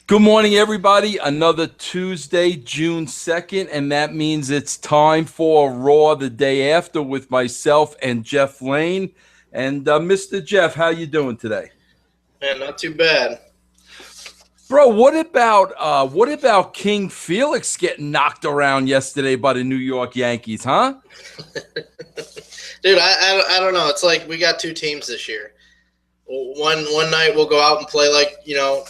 Good morning, everybody. Another Tuesday, June 2nd, and that means it's time for Raw the day after with myself and Jeff Lane. And Mr. Jeff, how you doing today? Man, not too bad. Bro, what about King Felix getting knocked around yesterday by the New York Yankees, huh? Dude, I don't know. It's like we got two teams this year. One night we'll go out and play like,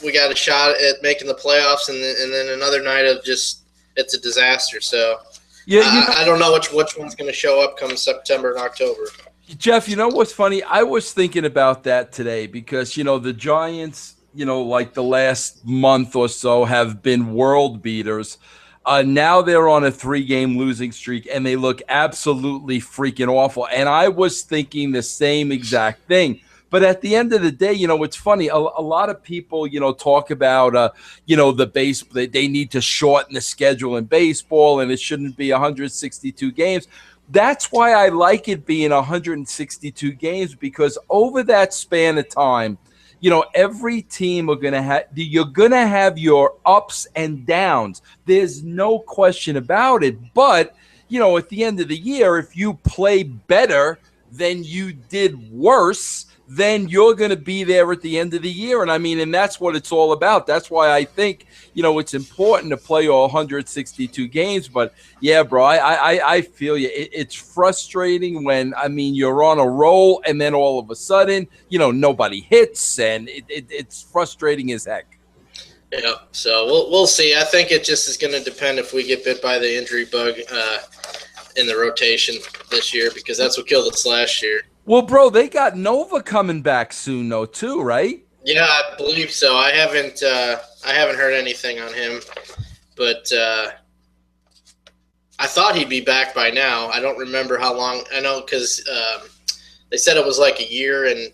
we got a shot at making the playoffs, and then another night of just it's a disaster. So Yeah, I don't know which one's going to show up come September and October. Jeff, you know what's funny? I was thinking about that today because, the Giants, like the last month or so have been world beaters. Now they're on a 3-game losing streak and they look absolutely freaking awful. And I was thinking the same exact thing. But at the end of the day, it's funny. A lot of people, talk about, the base. They need to shorten the schedule in baseball and it shouldn't be 162 games. That's why I like it being 162 games, because over that span of time, every team you're gonna have your ups and downs. There's no question about it. But at the end of the year, if you play better than you did worse, then you're going to be there at the end of the year. And that's what it's all about. That's why I think, it's important to play all 162 games. But yeah, bro, I feel you. It's frustrating when, you're on a roll and then all of a sudden, nobody hits, and it's frustrating as heck. Yeah, so we'll see. I think it just is going to depend if we get bit by the injury bug in the rotation this year, because that's what killed us last year. Well, bro, they got Nova coming back soon, though, too, right? Yeah, I believe so. I haven't heard anything on him, but I thought he'd be back by now. I don't remember how long. I know because they said it was like a year and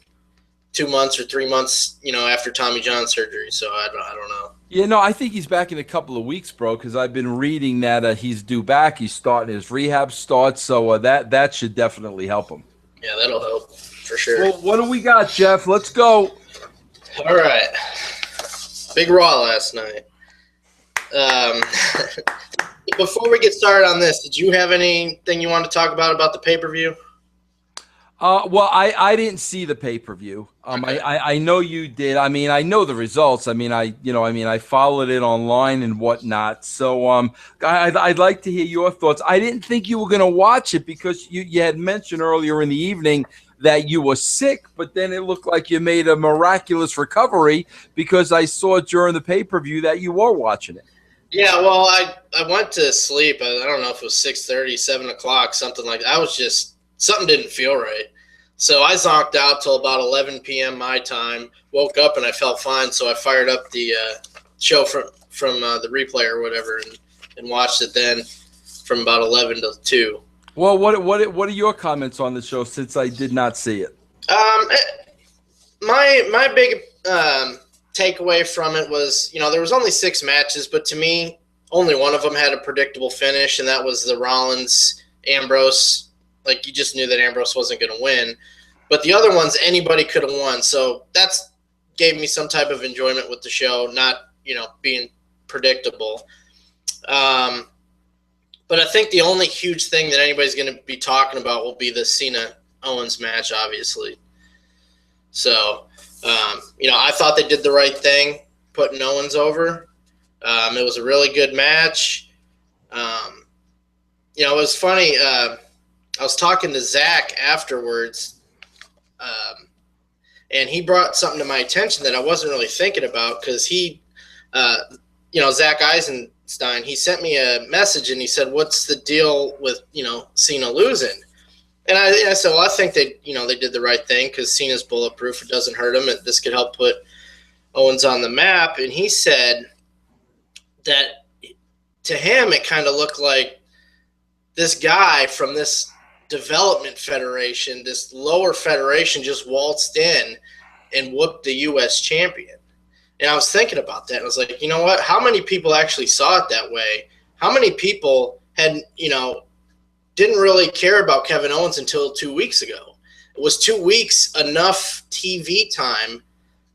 2 months or 3 months, after Tommy John surgery. So I don't know. Yeah, no, I think he's back in a couple of weeks, bro, because I've been reading that he's due back. He's starting his rehab start, so that should definitely help him. Yeah, that'll help for sure. Well, what do we got, Jeff? Let's go. All right. Big Raw last night. Before we get started on this, did you have anything you want to talk about the pay-per-view? Well, I didn't see the pay-per-view. Okay. I know you did. I know the results. I followed it online and whatnot. So, I'd like to hear your thoughts. I didn't think you were going to watch it because you had mentioned earlier in the evening that you were sick, but then it looked like you made a miraculous recovery because I saw during the pay-per-view that you were watching it. Yeah, well, I went to sleep. I don't know if it was 6:30, 7 o'clock, something like that. I was just – something didn't feel right. So I zonked out till about 11 p.m. my time, woke up, and I felt fine. So I fired up the show from the replay or whatever and watched it then from about 11 to 2. Well, what are your comments on the show since I did not see it? My big takeaway from it was, there was only 6 matches, but to me, only one of them had a predictable finish, and that was the Rollins-Ambrose. Like, you just knew that Ambrose wasn't going to win. But the other ones, anybody could have won. So that's gave me some type of enjoyment with the show, not, being predictable. But I think the only huge thing that anybody's going to be talking about will be the Cena-Owens match, obviously. So, I thought they did the right thing, putting Owens over. It was a really good match. It was funny. I was talking to Zach afterwards, and he brought something to my attention that I wasn't really thinking about because Zach Eisenstein, he sent me a message and he said, "What's the deal with, Cena losing?" And I said, "Well, I think they did the right thing because Cena's bulletproof. It doesn't hurt him. This could help put Owens on the map." And he said that to him, it kind of looked like this guy from this development federation, this lower federation, just waltzed in and whooped the U.S. champion. And I was thinking about that. And I was like, you know what? How many people actually saw it that way? How many people had, didn't really care about Kevin Owens until 2 weeks ago? Was 2 weeks enough TV time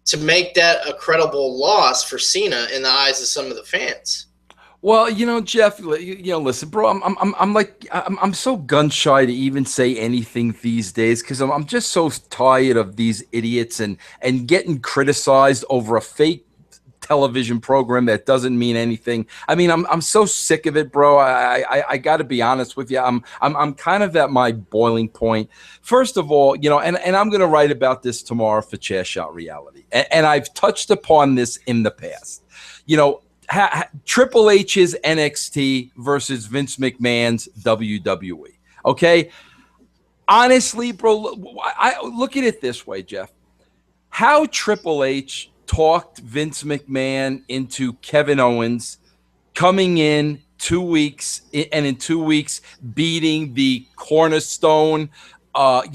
to make that a credible loss for Cena in the eyes of some of the fans. Well, Jeff, listen, bro, I'm so gun shy to even say anything these days because I'm just so tired of these idiots and getting criticized over a fake television program that doesn't mean anything. I mean, I'm so sick of it, bro. I got to be honest with you. I'm kind of at my boiling point. First of all, and I'm going to write about this tomorrow for Chair Shot Reality, and I've touched upon this in the past. Triple H's NXT versus Vince McMahon's WWE. Okay, honestly, bro, I look at it this way, Jeff. How Triple H talked Vince McMahon into Kevin Owens coming in 2 weeks and in 2 weeks beating the cornerstone, of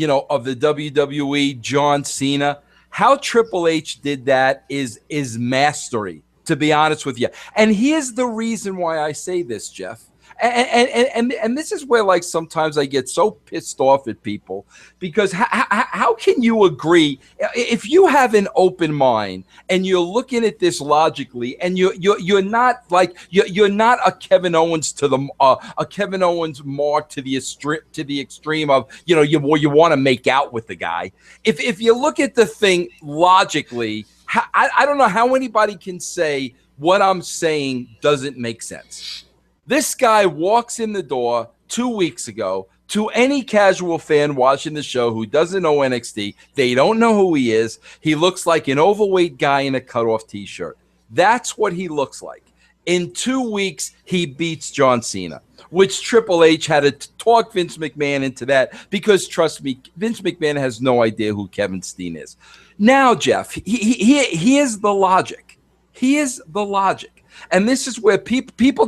the WWE, John Cena. How Triple H did that is mastery, to be honest with you. And here's the reason why I say this, Jeff. And this is where, like, sometimes I get so pissed off at people because how can you agree if you have an open mind and you're looking at this logically and you're not a Kevin Owens a Kevin Owens mark to the extreme of you want to make out with the guy. If you look at the thing logically, I don't know how anybody can say what I'm saying doesn't make sense. This guy walks in the door 2 weeks ago. To any casual fan watching the show who doesn't know NXT, they don't know who he is. He looks like an overweight guy in a cutoff T-shirt. That's what he looks like. In 2 weeks, he beats John Cena, which Triple H had to talk Vince McMahon into that because, trust me, Vince McMahon has no idea who Kevin Steen is. Now, Jeff, here's the logic. Here's the logic. And this is where people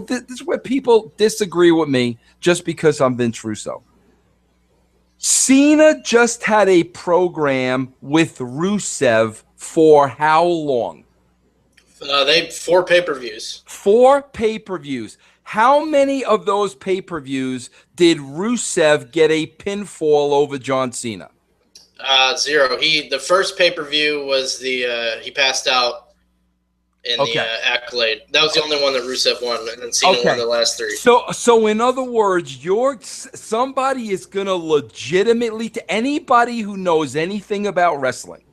disagree with me just because I'm Vince Russo. Cena just had a program with Rusev for how long? They 4 pay-per-views. 4 pay-per-views. How many of those pay-per-views did Rusev get a pinfall over John Cena? 0. The first pay-per-view was he passed out in the Accolade. That was the only one that Rusev won, and then Cena won the last 3. So in other words, somebody is going to legitimately, to anybody who knows anything about wrestling,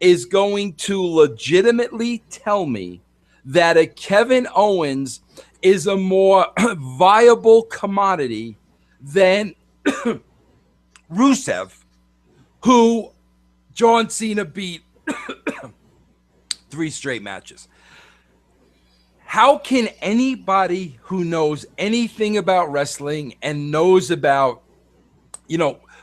is going to legitimately tell me that a Kevin Owens is a more viable commodity than Rusev, who John Cena beat 3 straight matches. How can anybody who knows anything about wrestling and knows about,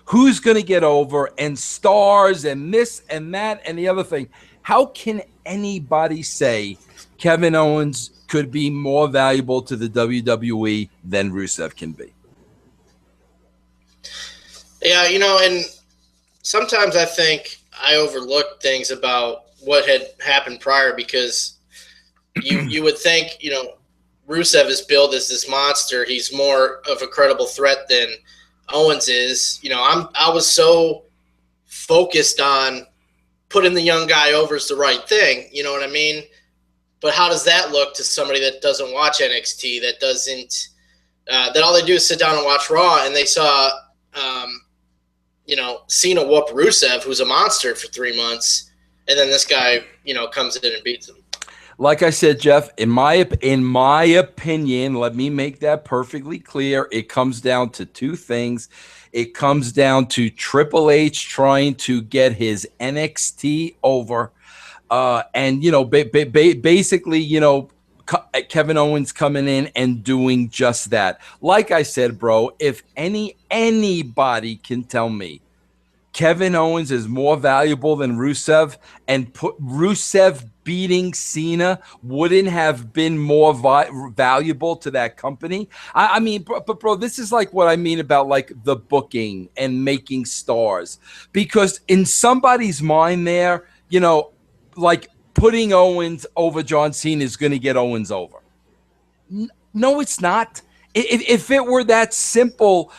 who's going to get over and stars and this and that and the other thing, how can anybody say Kevin Owens could be more valuable to the WWE than Rusev can be? Yeah, and sometimes I think I overlook things about what had happened prior because you would think, Rusev is billed as this monster. He's more of a credible threat than Owens is. I was so focused on putting the young guy over is the right thing. You know what I mean? But how does that look to somebody that doesn't watch NXT, that doesn't that all they do is sit down and watch Raw, and they saw Cena whoop Rusev, who's a monster, for 3 months, and then this guy, comes in and beats him. Like I said, Jeff, in my opinion, let me make that perfectly clear. It comes down to 2 things. It comes down to Triple H trying to get his NXT over, and basically, Kevin Owens coming in and doing just that. Like I said, bro, if anybody can tell me Kevin Owens is more valuable than Rusev, and Rusev beating Cena wouldn't have been more valuable to that company. I mean, but bro, this is like what I mean about like the booking and making stars, because in somebody's mind there, like putting Owens over John Cena is going to get Owens over. No, it's not. If it were that simple,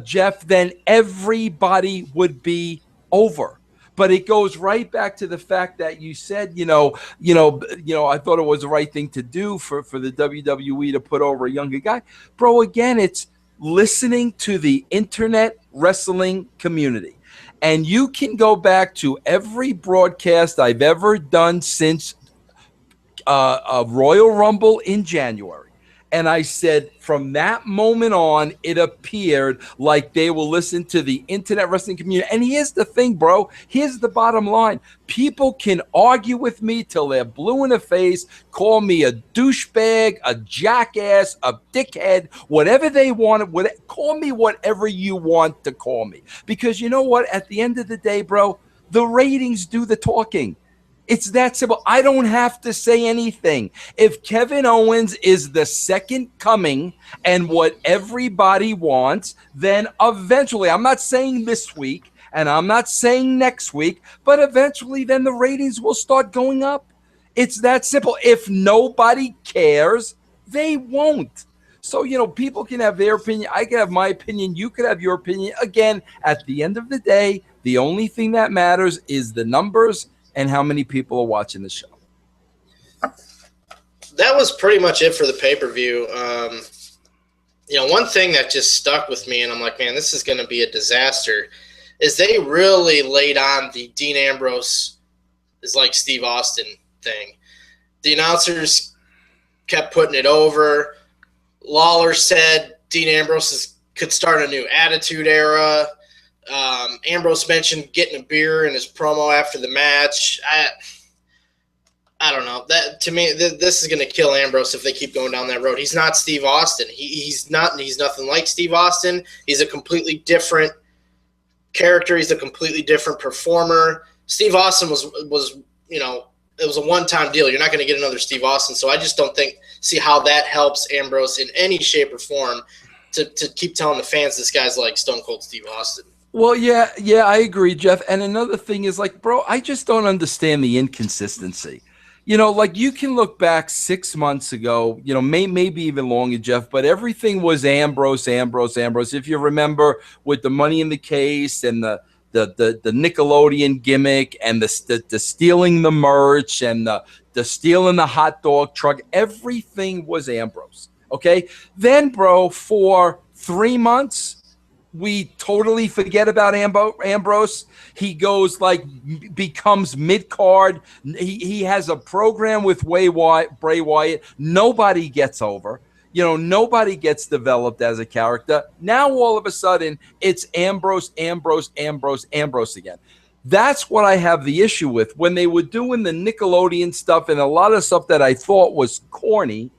Jeff, then everybody would be over. But it goes right back to the fact that you said, I thought it was the right thing to do for the WWE to put over a younger guy. Bro, again, it's listening to the internet wrestling community. And you can go back to every broadcast I've ever done since Royal Rumble in January. And I said, from that moment on, it appeared like they will listen to the internet wrestling community. And here's the thing, bro. Here's the bottom line. People can argue with me till they're blue in the face, call me a douchebag, a jackass, a dickhead, whatever they want. Call me whatever you want to call me. Because you know what? At the end of the day, bro, the ratings do the talking. It's that simple. I don't have to say anything. If Kevin Owens is the second coming and what everybody wants, then eventually, I'm not saying this week and I'm not saying next week, but eventually then the ratings will start going up. It's that simple. If nobody cares, they won't. So, people can have their opinion. I can have my opinion. You could have your opinion. Again, at the end of the day, the only thing that matters is the numbers and how many people are watching the show. That was pretty much it for the pay-per-view. One thing that just stuck with me, and I'm like, man, this is going to be a disaster, is they really laid on the Dean Ambrose is like Steve Austin thing. The announcers kept putting it over. Lawler said Dean Ambrose could start a new attitude era. Ambrose mentioned getting a beer in his promo after the match. I don't know. That to me, this is going to kill Ambrose if they keep going down that road. He's not Steve Austin. He's nothing like Steve Austin. He's a completely different character. He's a completely different performer. Steve Austin was it was a one-time deal. You're not going to get another Steve Austin. So I just don't see how that helps Ambrose in any shape or form to keep telling the fans this guy's like Stone Cold Steve Austin. Well, yeah, I agree, Jeff. And another thing is, like, bro, I just don't understand the inconsistency. Like, you can look back 6 months ago, maybe even longer, Jeff, but everything was Ambrose. If you remember, with the Money in the Case and the Nickelodeon gimmick and the stealing the merch and the stealing the hot dog truck, everything was Ambrose. Okay. Then, bro, for 3 months, we totally forget about Ambrose. He goes becomes mid-card. He has a program with Bray Wyatt. Nobody gets over. Nobody gets developed as a character. Now, all of a sudden, it's Ambrose again. That's what I have the issue with. When they were doing the Nickelodeon stuff and a lot of stuff that I thought was corny,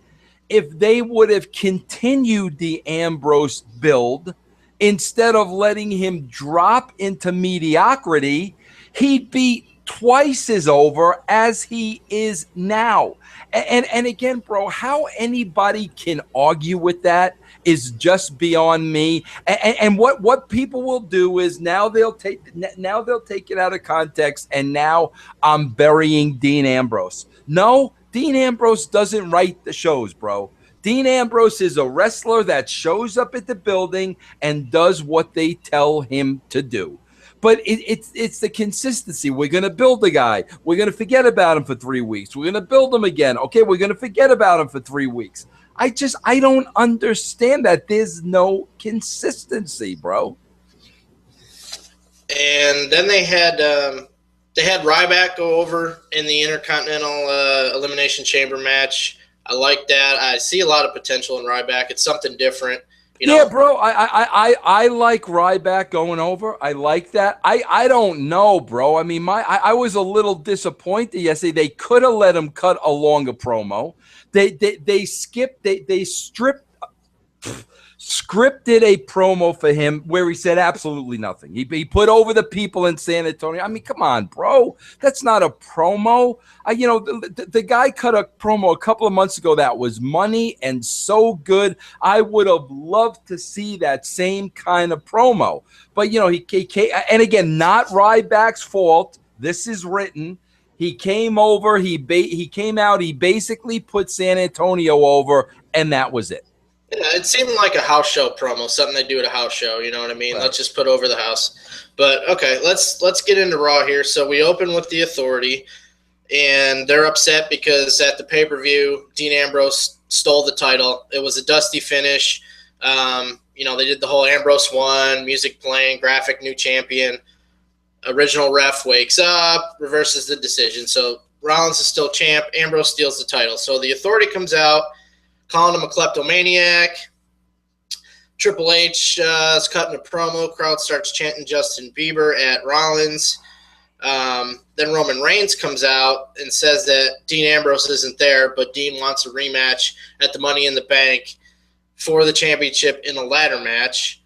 if they would have continued the Ambrose build, instead of letting him drop into mediocrity, he'd be twice as over as he is now. And again, bro, how anybody can argue with that is just beyond me. And what people will do is now they'll take it out of context, and now I'm burying Dean Ambrose. No, Dean Ambrose doesn't write the shows, bro. Dean Ambrose is a wrestler that shows up at the building and does what they tell him to do. But it's the consistency. We're going to build the guy. We're going to forget about him for 3 weeks. We're going to build him again. Okay, we're going to forget about him for 3 weeks. I don't understand that. There's no consistency, bro. And then they had Ryback go over in the Intercontinental Elimination Chamber match. I like that. I see a lot of potential in Ryback. It's something different. Yeah, bro. I like Ryback going over. I like that. I don't know, bro. I mean, I was a little disappointed yesterday. They could have let him cut a longer promo. They scripted a promo for him where he said absolutely nothing. He put over the people in San Antonio. I mean, come on, bro. That's not a promo. The guy cut a promo a couple of months ago that was money and so good. I would have loved to see that same kind of promo. But, he came, and again, not Ryback's fault. This is written. He came over. He came out. He basically put San Antonio over, and that was it. Yeah, it seemed like a house show promo, something they do at a house show. You know what I mean? Right. Let's just put over the house. But okay, let's get into Raw here. So we open with the Authority, and they're upset because at the pay-per-view, Dean Ambrose stole the title. It was a dusty finish. They did the whole Ambrose won, music playing, graphic, new champion. Original ref wakes up, reverses the decision. So Rollins is still champ. Ambrose steals the title. So the Authority comes out, calling him a kleptomaniac. Triple H is cutting a promo. Crowd starts chanting Justin Bieber at Rollins. Then Roman Reigns comes out and says that Dean Ambrose isn't there, but Dean wants a rematch at the Money in the Bank for the championship in a ladder match.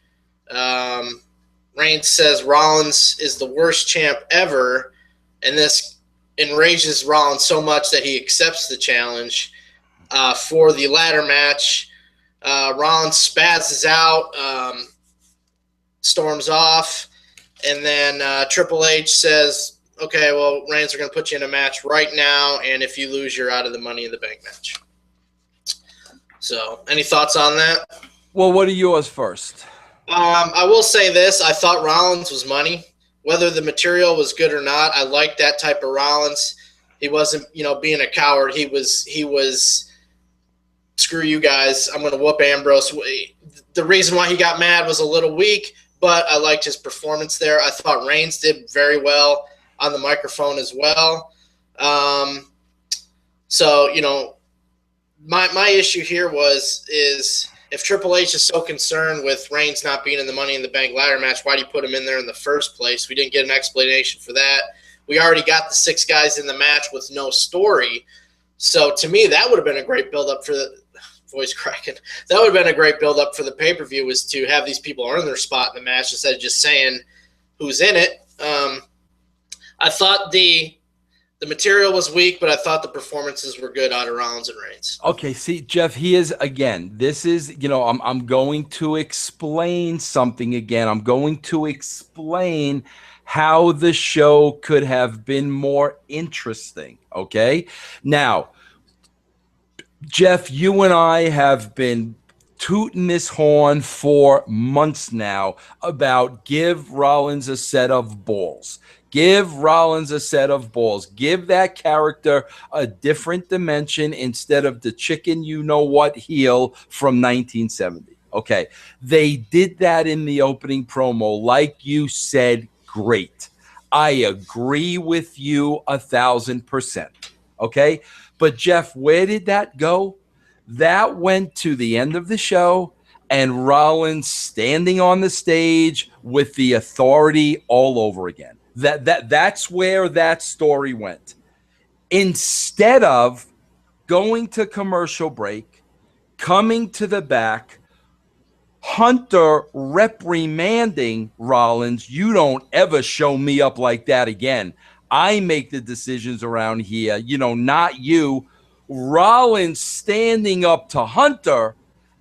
Reigns says Rollins is the worst champ ever, and this enrages Rollins so much that he accepts the challenge for the ladder match. Rollins spazzes out, storms off, and then Triple H says, okay, well, Reigns are going to put you in a match right now, and if you lose, you're out of the Money in the Bank match. So, any thoughts on that? Well, what are yours first? I will say this. I thought Rollins was money. Whether the material was good or not, I liked that type of Rollins. He wasn't, being a coward. He was screw you guys. I'm going to whoop Ambrose. The reason why he got mad was a little weak, but I liked his performance there. I thought Reigns did very well on the microphone as well. My issue here is if Triple H is so concerned with Reigns not being in the Money in the Bank ladder match, why do you put him in there in the first place? We didn't get an explanation for that. We already got the 6 guys in the match with no story. So to me, that would have been a great build-up for the voice cracking. That would have been a great build-up for the pay-per-view, was to have these people earn their spot in the match instead of just saying who's in it. I thought the material was weak, but I thought the performances were good out of Rollins and Reigns. Okay, see, Jeff, this is, I'm going to explain something again. I'm going to explain how the show could have been more interesting, okay? Now, Jeff, you and I have been tooting this horn for months now about give Rollins a set of balls. Give Rollins a set of balls. Give that character a different dimension instead of the chicken you-know-what heel from 1970. Okay, they did that in the opening promo. Like you said, great. I agree with you 1,000%. Okay, but Jeff, where did that go? That went to the end of the show and Rollins standing on the stage with the Authority all over again. That's where that story went. Instead of going to commercial break, coming to the back, Hunter reprimanding Rollins, you don't ever show me up like that again. I make the decisions around here, not you. Rollins standing up to Hunter,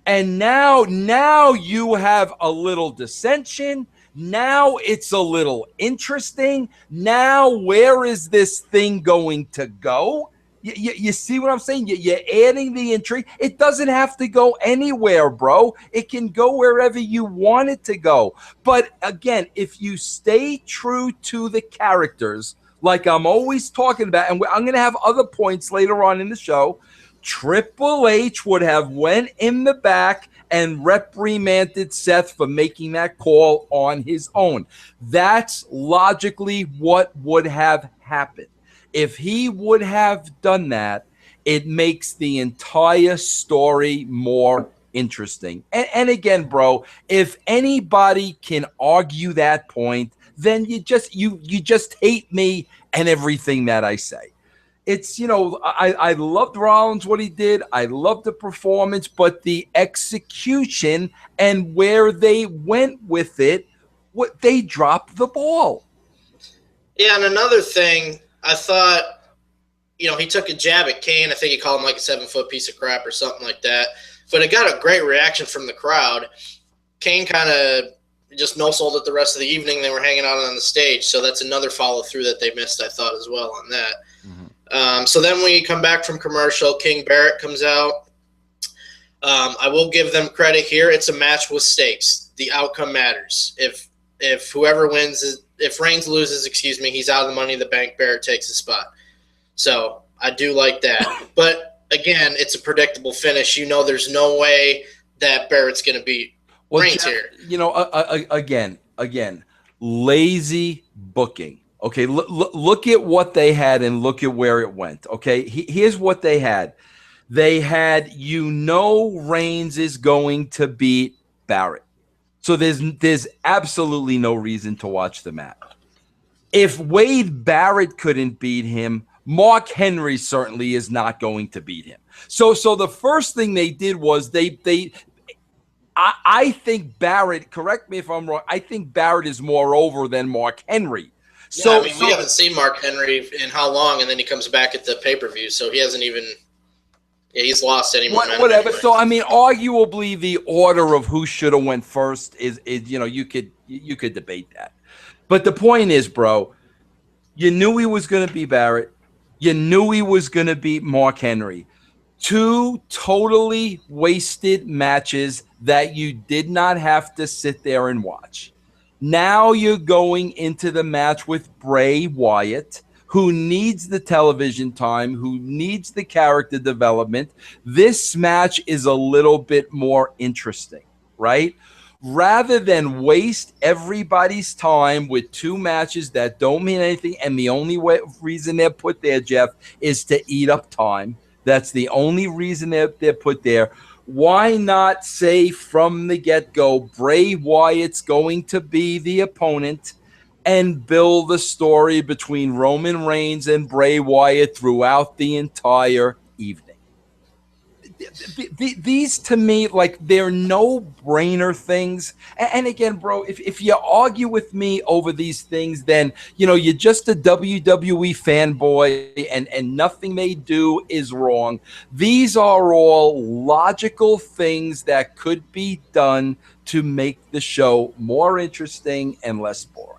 and now you have a little dissension. Now it's a little interesting. Now, where is this thing going to go? You see what I'm saying? You're adding the intrigue. It doesn't have to go anywhere, bro. It can go wherever you want it to go. But again, if you stay true to the characters, like I'm always talking about, and I'm going to have other points later on in the show, Triple H would have went in the back and reprimanded Seth for making that call on his own. That's logically what would have happened. If he would have done that, it makes the entire story more interesting. And again, bro, if anybody can argue that point, then you just hate me and everything that I say. It's, I loved Rollins, what he did. I loved the performance, but the execution and where they went with it, they dropped the ball. Yeah, and another thing, I thought, he took a jab at Kane. I think he called him like a 7-foot piece of crap or something like that. But it got a great reaction from the crowd. Kane kind of just no-sold it the rest of the evening. They were hanging out on the stage, so that's another follow-through that they missed, I thought, as well on that. Mm-hmm. So then we come back from commercial. King Barrett comes out. I will give them credit here. It's a match with stakes. The outcome matters. If whoever wins, if Reigns loses, he's out of the Money in the Bank. Barrett takes his spot. So I do like that. But again, it's a predictable finish. You know, there's no way that Barrett's going to beat Reigns here. You know, again, lazy booking. Okay, look at what they had and look at where it went. Okay, here's what they had. They had, Reigns is going to beat Barrett. So there's absolutely no reason to watch the match. If Wade Barrett couldn't beat him, Mark Henry certainly is not going to beat him. So the first thing they did was I think Barrett, correct me if I'm wrong, I think Barrett is more over than Mark Henry. So we haven't seen Mark Henry in how long, and then he comes back at the pay-per-view, so he hasn't even he's lost any momentum. Whatever. Anyway. So I mean, arguably the order of who should have went first is you could debate that. But the point is, bro, you knew he was going to be Barrett. You knew he was going to beat Mark Henry. 2 totally wasted matches that you did not have to sit there and watch. Now you're going into the match with Bray Wyatt, who needs the television time, who needs the character development. This match is a little bit more interesting, right? Rather than waste everybody's time with 2 matches that don't mean anything, and the only reason they're put there, Jeff, is to eat up time. That's the only reason they're put there. Why not say from the get-go, Bray Wyatt's going to be the opponent, and build the story between Roman Reigns and Bray Wyatt throughout the entire evening? These, to me, like, they're no-brainer things. And again, bro, if you argue with me over these things, then, you're just a WWE fanboy, and nothing they do is wrong. These are all logical things that could be done to make the show more interesting and less boring.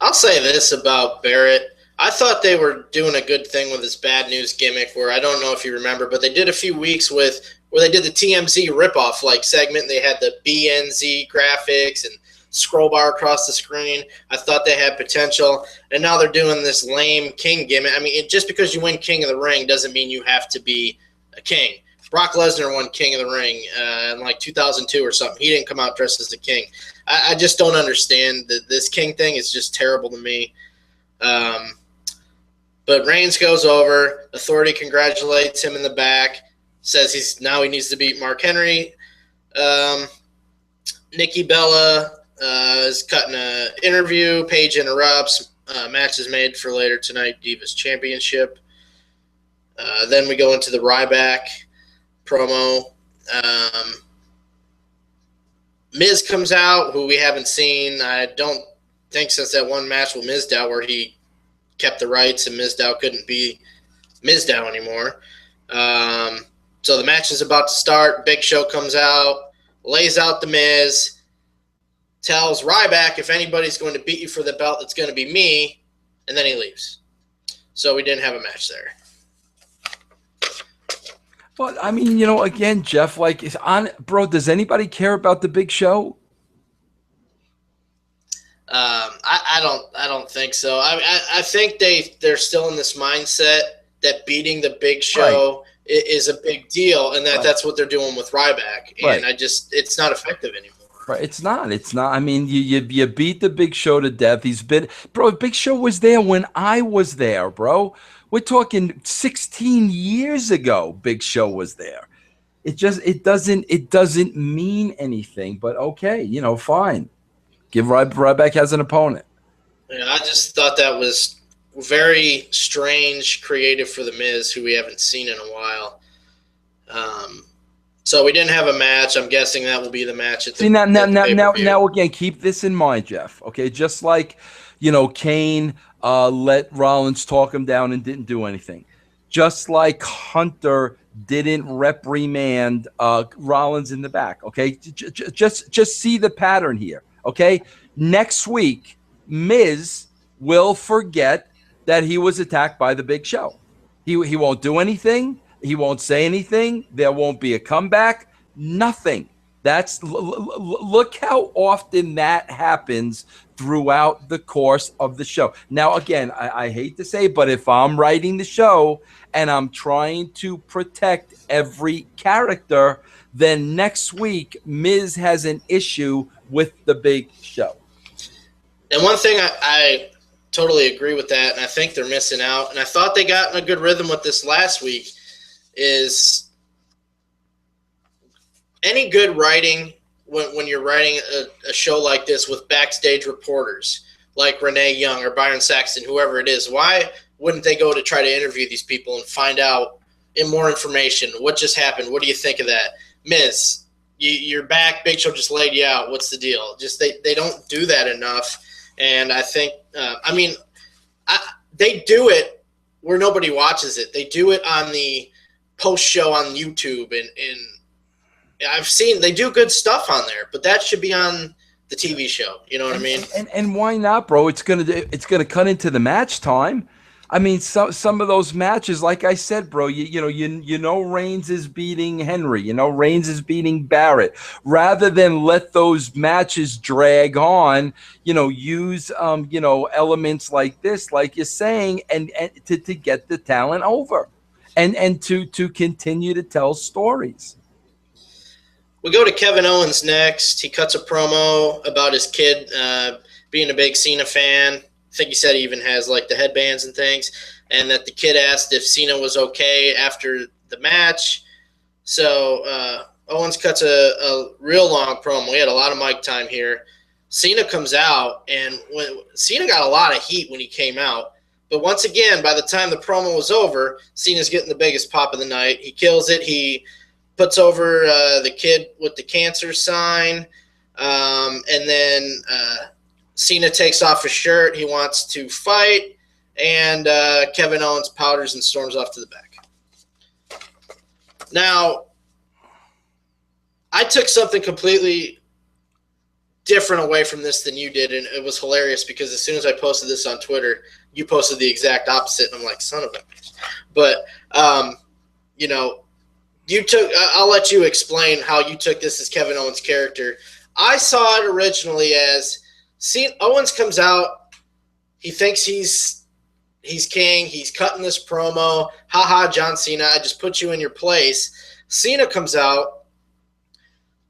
I'll say this about Barrett. I thought they were doing a good thing with this bad news gimmick where, I don't know if you remember, but they did a few weeks where they did the TMZ ripoff segment. They had the BNZ graphics and scroll bar across the screen. I thought they had potential, and now they're doing this lame king gimmick. I mean, just because you win King of the Ring doesn't mean you have to be a king. Brock Lesnar won King of the Ring in 2002 or something. He didn't come out dressed as a king. I just don't understand that this king thing is just terrible to me. But Reigns goes over. Authority congratulates him in the back. Says he needs to beat Mark Henry. Nikki Bella is cutting an interview. Paige interrupts. Match is made for later tonight, Divas Championship. Then we go into the Ryback promo. Miz comes out, who we haven't seen, I don't think, since that one match with Mizdow where he kept the rights and Mizdow couldn't be Mizdow anymore. So the match is about to start. Big Show comes out, lays out the Miz, tells Ryback, if anybody's going to beat you for the belt, it's going to be me, and then he leaves. So we didn't have a match there. But I mean, again, Jeff, bro, does anybody care about the Big Show? I don't think so. I think they're still in this mindset that beating the Big Show is a big deal, and that's what they're doing with Ryback. And it's not effective anymore. Right, it's not. I mean, you beat the Big Show to death. Big Show was there when I was there, bro. We're talking 16 years ago. Big Show was there. It doesn't mean anything. But okay, fine. Give Ryback as an opponent. Yeah, I just thought that was very strange, creative for the Miz, who we haven't seen in a while. So we didn't have a match. I'm guessing that will be the match at the now again, keep this in mind, Jeff. Okay, just like Kane let Rollins talk him down and didn't do anything. Just like Hunter didn't reprimand Rollins in the back. Okay, just see the pattern here. Okay, next week, Miz will forget that he was attacked by the Big Show. He won't do anything. He won't say anything. There won't be a comeback. Nothing. Look how often that happens throughout the course of the show. Now, again, I hate to say, but if I'm writing the show and I'm trying to protect every character, then next week Miz has an issue with the Big Show. And one thing I totally agree with that, and I think they're missing out, and I thought they got in a good rhythm with this last week, is any good writing when you're writing a show like this with backstage reporters like Renee Young or Byron Saxton, whoever it is, why wouldn't they go to try to interview these people and find out more information? What just happened? What do you think of that? Miz, you're back. Big Show just laid you out. What's the deal? Just they don't do that enough. And I think, they do it where nobody watches it. They do it on the post show on YouTube, and I've seen they do good stuff on there, but that should be on the TV show. You know what I mean? And why not, bro? It's gonna cut into the match time. I mean, some of those matches, like I said, bro, you know, Reigns is beating Henry, you know, Reigns is beating Barrett. Rather than let those matches drag on, you know, use elements like this, like you're saying, and to get the talent over, and to continue to tell stories. We go to Kevin Owens next. He cuts a promo about his kid being a big Cena fan. I think he said he even has like the headbands and things, and that the kid asked if Cena was okay after the match. So Owens cuts a real long promo. We had a lot of mic time here. Cena comes out, and Cena got a lot of heat when he came out. But once again, by the time the promo was over, Cena's getting the biggest pop of the night. He kills it. He puts over the kid with the cancer sign, and then Cena takes off his shirt. He wants to fight, and Kevin Owens powders and storms off to the back. Now, I took something completely different away from this than you did, and it was hilarious because as soon as I posted this on Twitter, you posted the exact opposite, and I'm like, son of a bitch. But, you know, I'll let you explain how you took this as Kevin Owens' character. I saw it originally as Owens comes out. He thinks he's king. He's cutting this promo. Ha, John Cena, I just put you in your place. Cena comes out,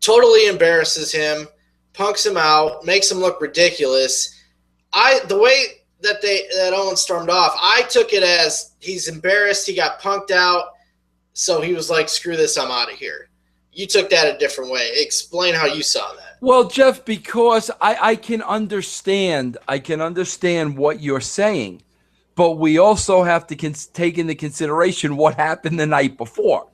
totally embarrasses him, punks him out, makes him look ridiculous. The way that Owens stormed off, I took it as he's embarrassed. He got punked out. So he was like, screw this, I'm out of here. You took that a different way. Explain how you saw that. Well, Jeff, because I can understand what you're saying, but we also have to take into consideration what happened the night before.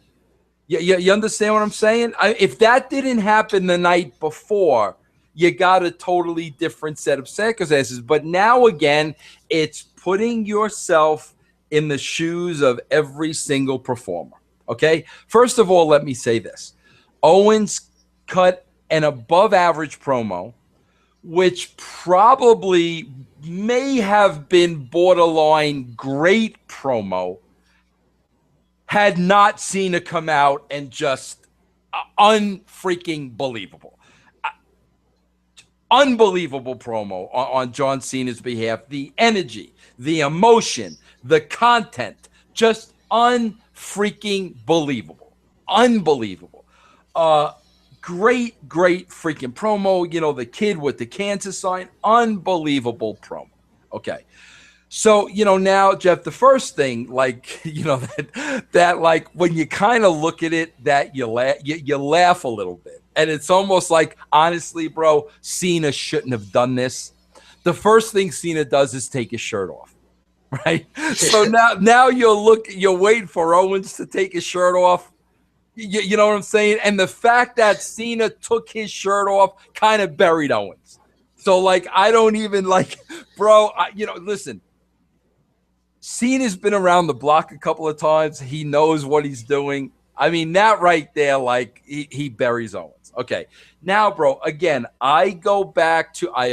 You understand what I'm saying? If that didn't happen the night before, you got a totally different set of circumstances. But now again, it's putting yourself in the shoes of every single performer. Okay? First of all, let me say this. Owens cut an above average promo, which probably may have been borderline great promo had not Cena come out and just unfreaking believable. Unbelievable promo on John Cena's behalf. The energy, the emotion, the content, just unfreaking believable. Unbelievable. Great freaking promo. You know, the kid with the cancer sign. Unbelievable promo. Okay. So, you know, now, Jeff, the first thing, like, you know, that like when you kind of look at it, that you laugh a little bit. And it's almost like, honestly, bro, Cena shouldn't have done this. The first thing Cena does is take his shirt off, right? So now you're waiting for Owens to take his shirt off. You know what I'm saying? And the fact that Cena took his shirt off kind of buried Owens. So, like, I don't even like, bro, listen. Cena's been around the block a couple of times. He knows what he's doing. I mean, that right there, like, he buries Owens. Okay. Now, bro, again, I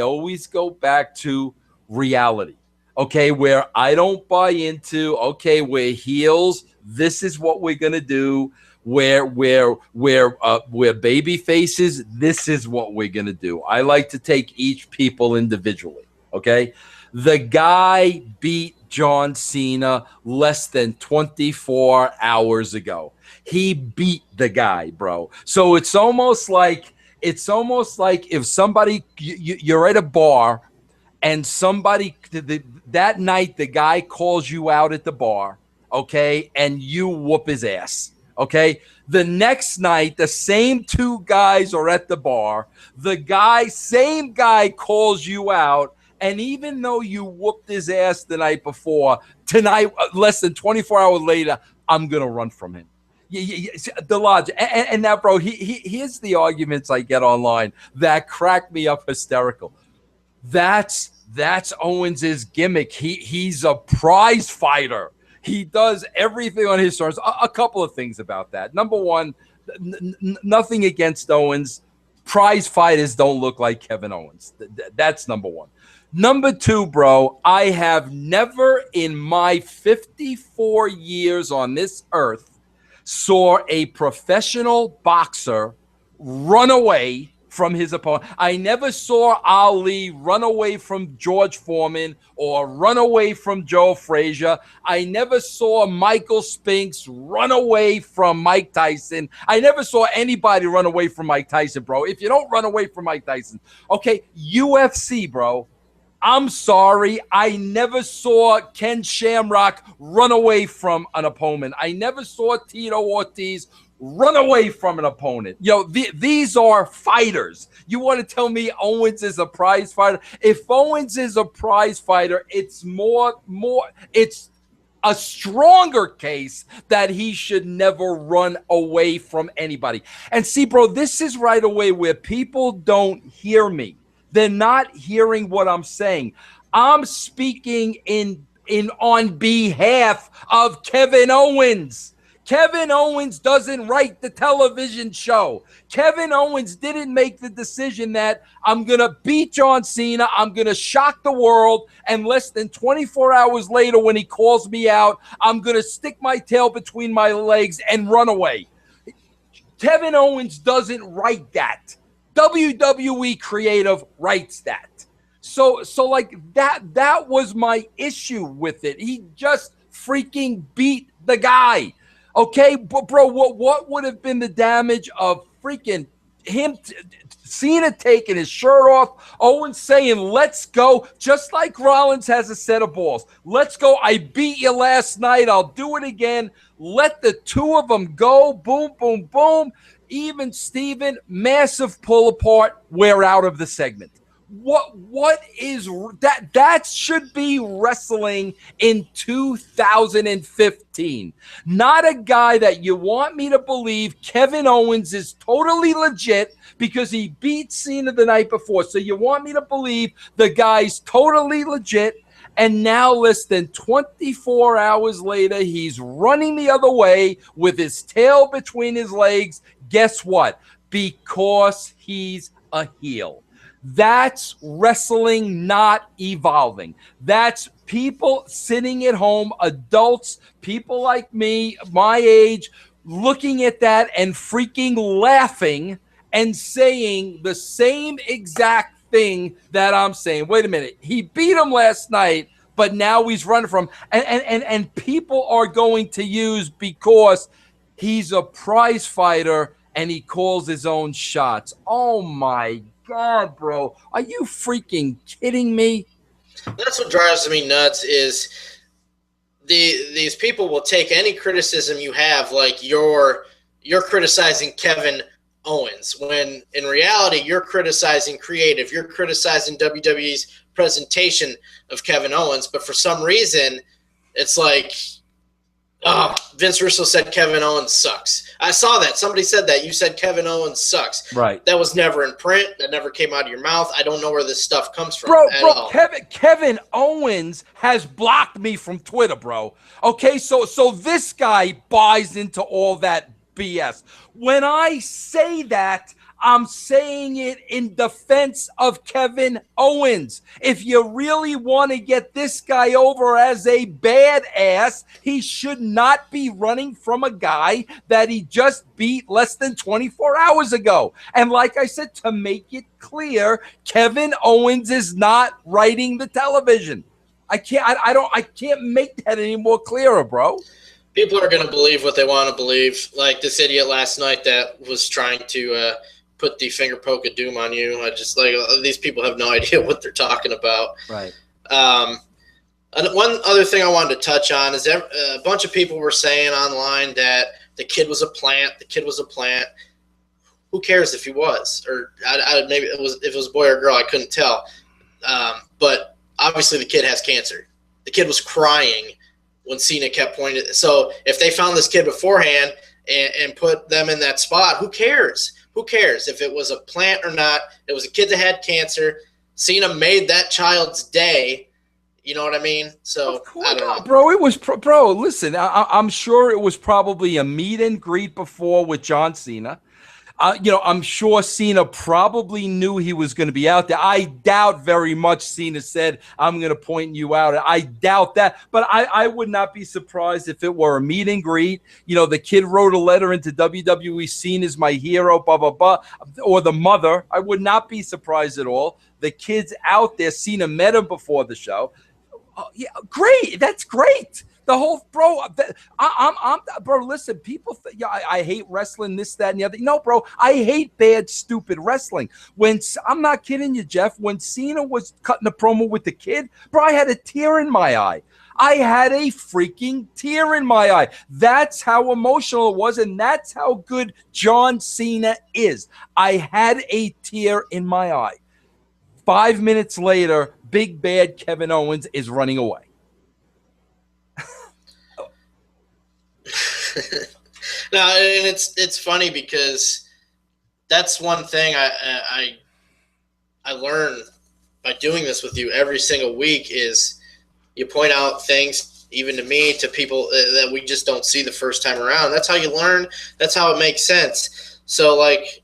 always go back to reality. okay, where I don't buy into, okay, we're heels, this is what we're gonna do. We're baby faces, this is what we're gonna do. I like to take each people individually. Okay, the guy beat John Cena less than 24 hours ago. He beat the guy, bro. So it's almost like if somebody you're at a bar and somebody that night the guy calls you out at the bar, okay, and you whoop his ass. Okay. The next night, the same two guys are at the bar. Same guy calls you out. And even though you whooped his ass the night before, tonight, less than 24 hours later, I'm going to run from him. The logic. And now, bro, here's the arguments I get online that crack me up hysterical. That's Owens's gimmick. He's a prize fighter. He does everything on his terms. A couple of things about that. Number one, nothing against Owens. Prize fighters don't look like Kevin Owens. That's number one. Number two, bro, I have never in my 54 years on this earth saw a professional boxer run away from his opponent. I never saw Ali run away from George Foreman or run away from Joe Frazier. I never saw Michael Spinks run away from Mike Tyson. I never saw anybody run away from Mike Tyson, bro. If you don't run away from Mike Tyson, okay, UFC, bro. I'm sorry. I never saw Ken Shamrock run away from an opponent. I never saw Tito Ortiz run away from an opponent. These are fighters. You want to tell me Owens is a prize fighter? If Owens is a prize fighter, it's it's a stronger case that he should never run away from anybody. And see, bro, this is right away where people don't hear me. They're not hearing what I'm saying. I'm speaking on behalf of Kevin Owens. Kevin Owens doesn't write the television show. Kevin Owens didn't make the decision that I'm going to beat John Cena, I'm going to shock the world, and less than 24 hours later when he calls me out, I'm going to stick my tail between my legs and run away. Kevin Owens doesn't write that. WWE Creative writes that. So like that was my issue with it. He just freaking beat the guy. Okay, but bro, what would have been the damage of freaking him, Cena taking his shirt off, Owens saying, let's go, just like Rollins has a set of balls. Let's go. I beat you last night. I'll do it again. Let the two of them go. Boom, boom, boom. Even Steven, massive pull apart. We're out of the segment. What is that? That should be wrestling in 2015. Not a guy that you want me to believe Kevin Owens is totally legit because he beat Cena the night before. So you want me to believe the guy's totally legit. And now less than 24 hours later, he's running the other way with his tail between his legs. Guess what? Because he's a heel. That's wrestling not evolving. That's people sitting at home, adults, people like me, my age, looking at that and freaking laughing and saying the same exact thing that I'm saying. Wait a minute. He beat him last night, but now he's running from and people are going to use because he's a prize fighter and he calls his own shots. Oh my God, bro. Are you freaking kidding me? That's what drives me nuts is these people will take any criticism you have like you're criticizing Kevin Owens when in reality you're criticizing creative. You're criticizing WWE's presentation of Kevin Owens, but for some reason it's like Vince Russo said Kevin Owens sucks. I saw that. Somebody said that. You said Kevin Owens sucks. Right. That was never in print. That never came out of your mouth. I don't know where this stuff comes from at all. Kevin Owens has blocked me from Twitter, bro. Okay, so this guy buys into all that BS. When I say that, I'm saying it in defense of Kevin Owens. If you really want to get this guy over as a badass, he should not be running from a guy that he just beat less than 24 hours ago. And like I said, to make it clear, Kevin Owens is not writing the television. I can't make that any more clearer, bro. People are going to believe what they want to believe. Like this idiot last night that was trying to put the finger poke of doom on you. I just like these people have no idea what they're talking about. Right. One other thing I wanted to touch on is a bunch of people were saying online that the kid was a plant. The kid was a plant. Who cares if he was, or maybe it was if it was a boy or girl? I couldn't tell. But obviously, the kid has cancer. The kid was crying when Cena kept pointing. So if they found this kid beforehand and put them in that spot, who cares? Who cares if it was a plant or not? It was a kid that had cancer. Cena made that child's day. You know what I mean? So I don't know. Bro, it was bro. Listen, I'm sure it was probably a meet and greet before with John Cena. I'm sure Cena probably knew he was going to be out there. I doubt very much Cena said, I'm going to point you out. I doubt that. But I would not be surprised if it were a meet and greet. The kid wrote a letter into WWE, Cena's my hero, blah, blah, blah. Or the mother. I would not be surprised at all. The kid's out there. Cena met him before the show. Yeah, great. That's great. The whole bro. Listen, people. I hate wrestling. This, that, and the other. No, bro. I hate bad, stupid wrestling. I'm not kidding you, Jeff. When Cena was cutting a promo with the kid, bro, I had a tear in my eye. I had a freaking tear in my eye. That's how emotional it was, and that's how good John Cena is. I had a tear in my eye. 5 minutes later, big bad Kevin Owens is running away. No, and it's funny because that's one thing I learn by doing this with you every single week is you point out things, even to me, to people that we just don't see the first time around. That's how you learn. That's how it makes sense. So, like,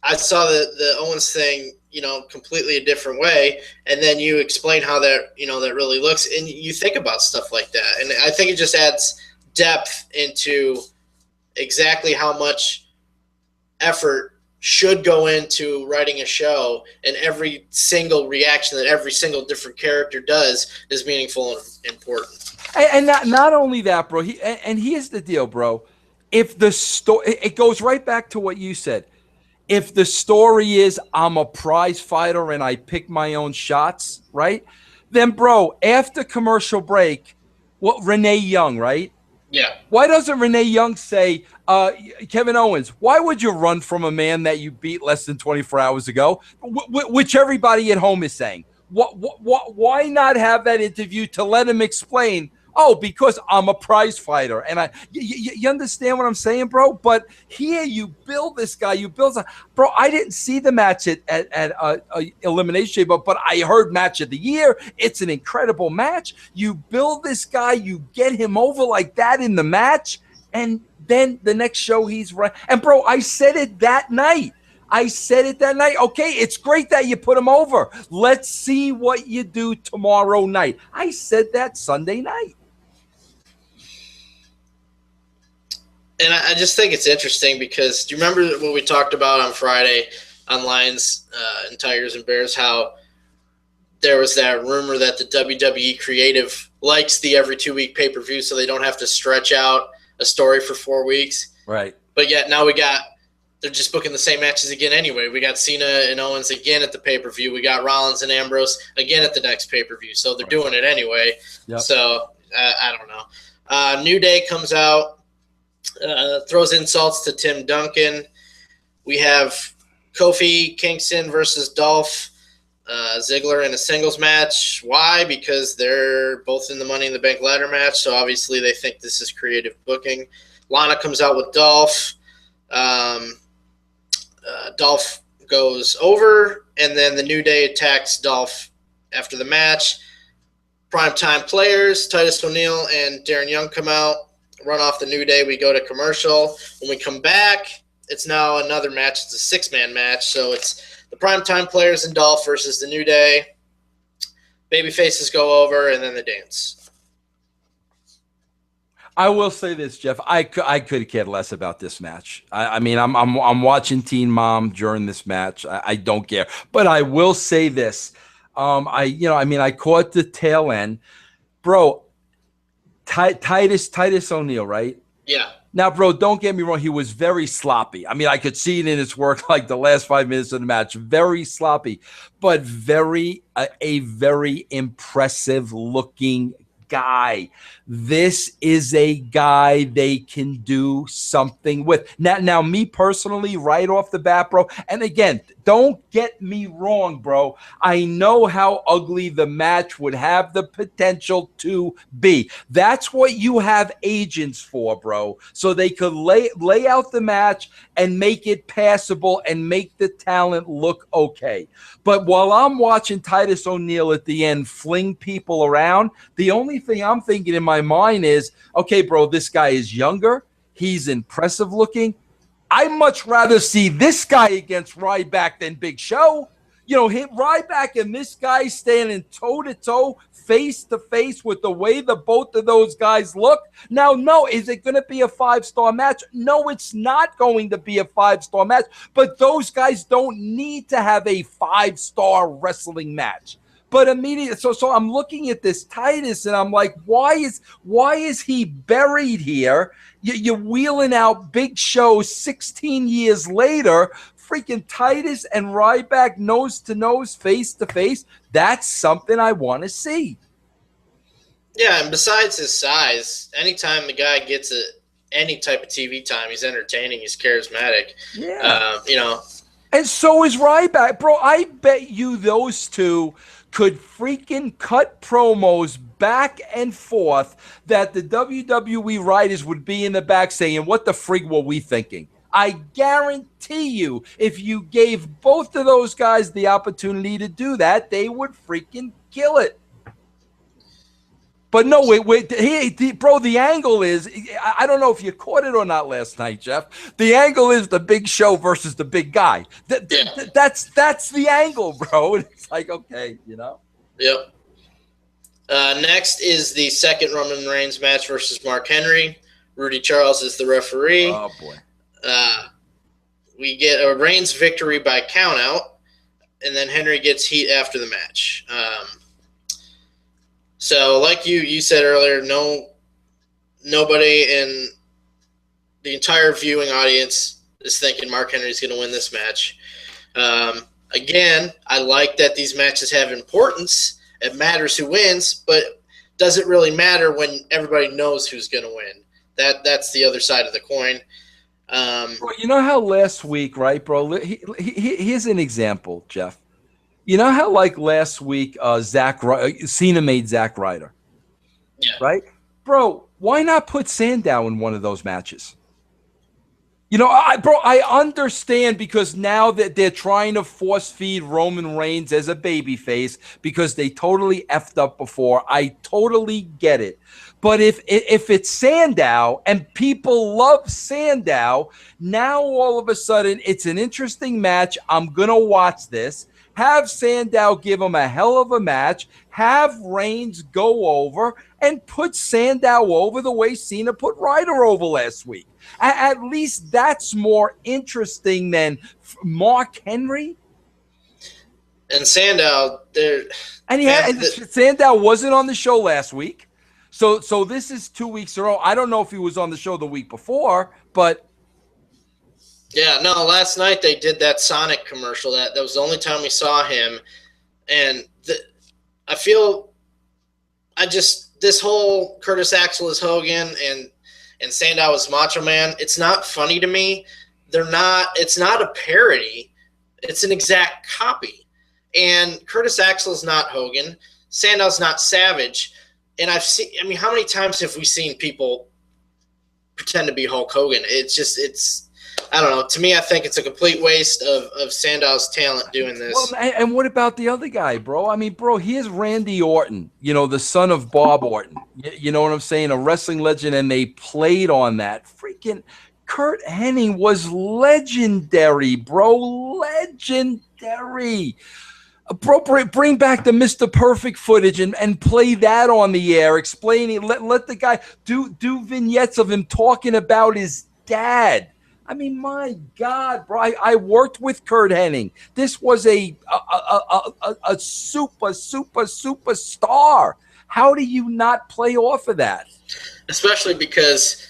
I saw the Owens thing, completely a different way, and then you explain how that really looks, and you think about stuff like that, and I think it just adds depth into exactly how much effort should go into writing a show, and every single reaction that every single different character does is meaningful and important. And not only that, bro. And here's the deal, bro. If the story, it goes right back to what you said. If the story is I'm a prize fighter and I pick my own shots, right? Then, bro, after commercial break, Renee Young, right? Yeah. Why doesn't Renee Young say, Kevin Owens, why would you run from a man that you beat less than 24 hours ago? Which everybody at home is saying. Why not have that interview to let him explain, because I'm a prize fighter. And you understand what I'm saying, bro? But here you build this guy. Bro, I didn't see the match at Elimination, but I heard match of the year. It's an incredible match. You build this guy. You get him over like that in the match. And then the next show he's right. And, bro, I said it that night. Okay, it's great that you put him over. Let's see what you do tomorrow night. I said that Sunday night. And I just think it's interesting because do you remember what we talked about on Friday on Lions and Tigers and Bears, how there was that rumor that the WWE creative likes the every 2 week pay-per-view so they don't have to stretch out a story for 4 weeks. Right. But yet now they're just booking the same matches again anyway. We got Cena and Owens again at the pay-per-view. We got Rollins and Ambrose again at the next pay-per-view. So they're doing it anyway. Yep. So I don't know. New Day comes out. Throws insults to Tim Duncan. We have Kofi Kingston versus Dolph Ziggler in a singles match. Why? Because they're both in the Money in the Bank ladder match, so obviously they think this is creative booking. Lana comes out with Dolph. Dolph goes over, and then the New Day attacks Dolph after the match. Primetime players, Titus O'Neil and Darren Young come out. Run off the New Day, we go to commercial. When we come back, it's now another match. It's a 6-man match, so it's the Primetime Players and Dolph versus the New Day. Baby faces go over, and then the dance. I will say this, Jeff. I could care less about this match. I mean, I'm watching Teen Mom during this match. I don't care, but I will say this. I caught the tail end, bro. Titus O'Neil, right? Yeah. Now, bro, don't get me wrong. He was very sloppy. I mean, I could see it in his work, like the last 5 minutes of the match. Very sloppy, but a very impressive looking guy. This is a guy they can do something with. Now, me personally, right off the bat, bro, and again, don't get me wrong, bro. I know how ugly the match would have the potential to be. That's what you have agents for, bro, so they could lay out the match and make it passable and make the talent look okay. But while I'm watching Titus O'Neil at the end fling people around, the only thing I'm thinking in my mind is, okay, bro, this guy is younger. He's impressive looking. I'd much rather see this guy against Ryback than Big Show. You know, Ryback and this guy standing toe-to-toe, face-to-face with the way the both of those guys look. Now, no, is it going to be a 5-star match? No, it's not going to be a 5-star match. But those guys don't need to have a 5-star wrestling match. But immediately, so I'm looking at this Titus, and I'm like, why is he buried here? You're wheeling out Big Show 16 years later, freaking Titus and Ryback nose to nose, face to face. That's something I want to see. Yeah, and besides his size, anytime the guy gets any type of TV time, he's entertaining, he's charismatic. Yeah, And so is Ryback, bro. I bet you those two could freaking cut promos back and forth that the WWE writers would be in the back saying, what the frig were we thinking? I guarantee you, if you gave both of those guys the opportunity to do that, they would freaking kill it. But no, bro, the angle is, I don't know if you caught it or not last night, Jeff. The angle is the Big Show versus the big guy. That's the angle, bro. It's like, okay, Yep. Next is the second Roman Reigns match versus Mark Henry. Rudy Charles is the referee. Oh, boy. We get a Reigns victory by countout, and then Henry gets heat after the match. So, like you said earlier, nobody in the entire viewing audience is thinking Mark Henry's going to win this match. Again, I like that these matches have importance. It matters who wins, but does it really matter when everybody knows who's going to win? That's the other side of the coin. Bro, you know how last week, right, bro? Here's an example, Jeff. You know how, like, last week, Cena made Zack Ryder? Yeah. Right? Bro, why not put Sandow in one of those matches? I understand, because now that they're trying to force feed Roman Reigns as a babyface because they totally effed up before. I totally get it. But if it's Sandow and people love Sandow, now all of a sudden it's an interesting match. I'm going to watch this. Have Sandow give him a hell of a match. Have Reigns go over and put Sandow over the way Cena put Ryder over last week. At least that's more interesting than Mark Henry. And Sandow, Sandow wasn't on the show last week. So this is 2 weeks in a row. I don't know if he was on the show the week before, but yeah, no, last night they did that Sonic commercial. That was the only time we saw him. And I feel this whole Curtis Axel is Hogan and Sandow is Macho Man, it's not funny to me. It's not a parody. It's an exact copy. And Curtis Axel is not Hogan. Sandow's not Savage. And how many times have we seen people pretend to be Hulk Hogan? I don't know. To me, I think it's a complete waste of Sandow's talent doing this. Well, and what about the other guy, bro? I mean, bro, here's Randy Orton, the son of Bob Orton. You know what I'm saying? A wrestling legend, and they played on that. Freaking Kurt Hennig was legendary, bro. Legendary. Bro, bring back the Mr. Perfect footage and play that on the air, explaining, let the guy do vignettes of him talking about his dad. I mean, my God, bro, I worked with Kurt Hennig. This was a superstar. How do you not play off of that? Especially because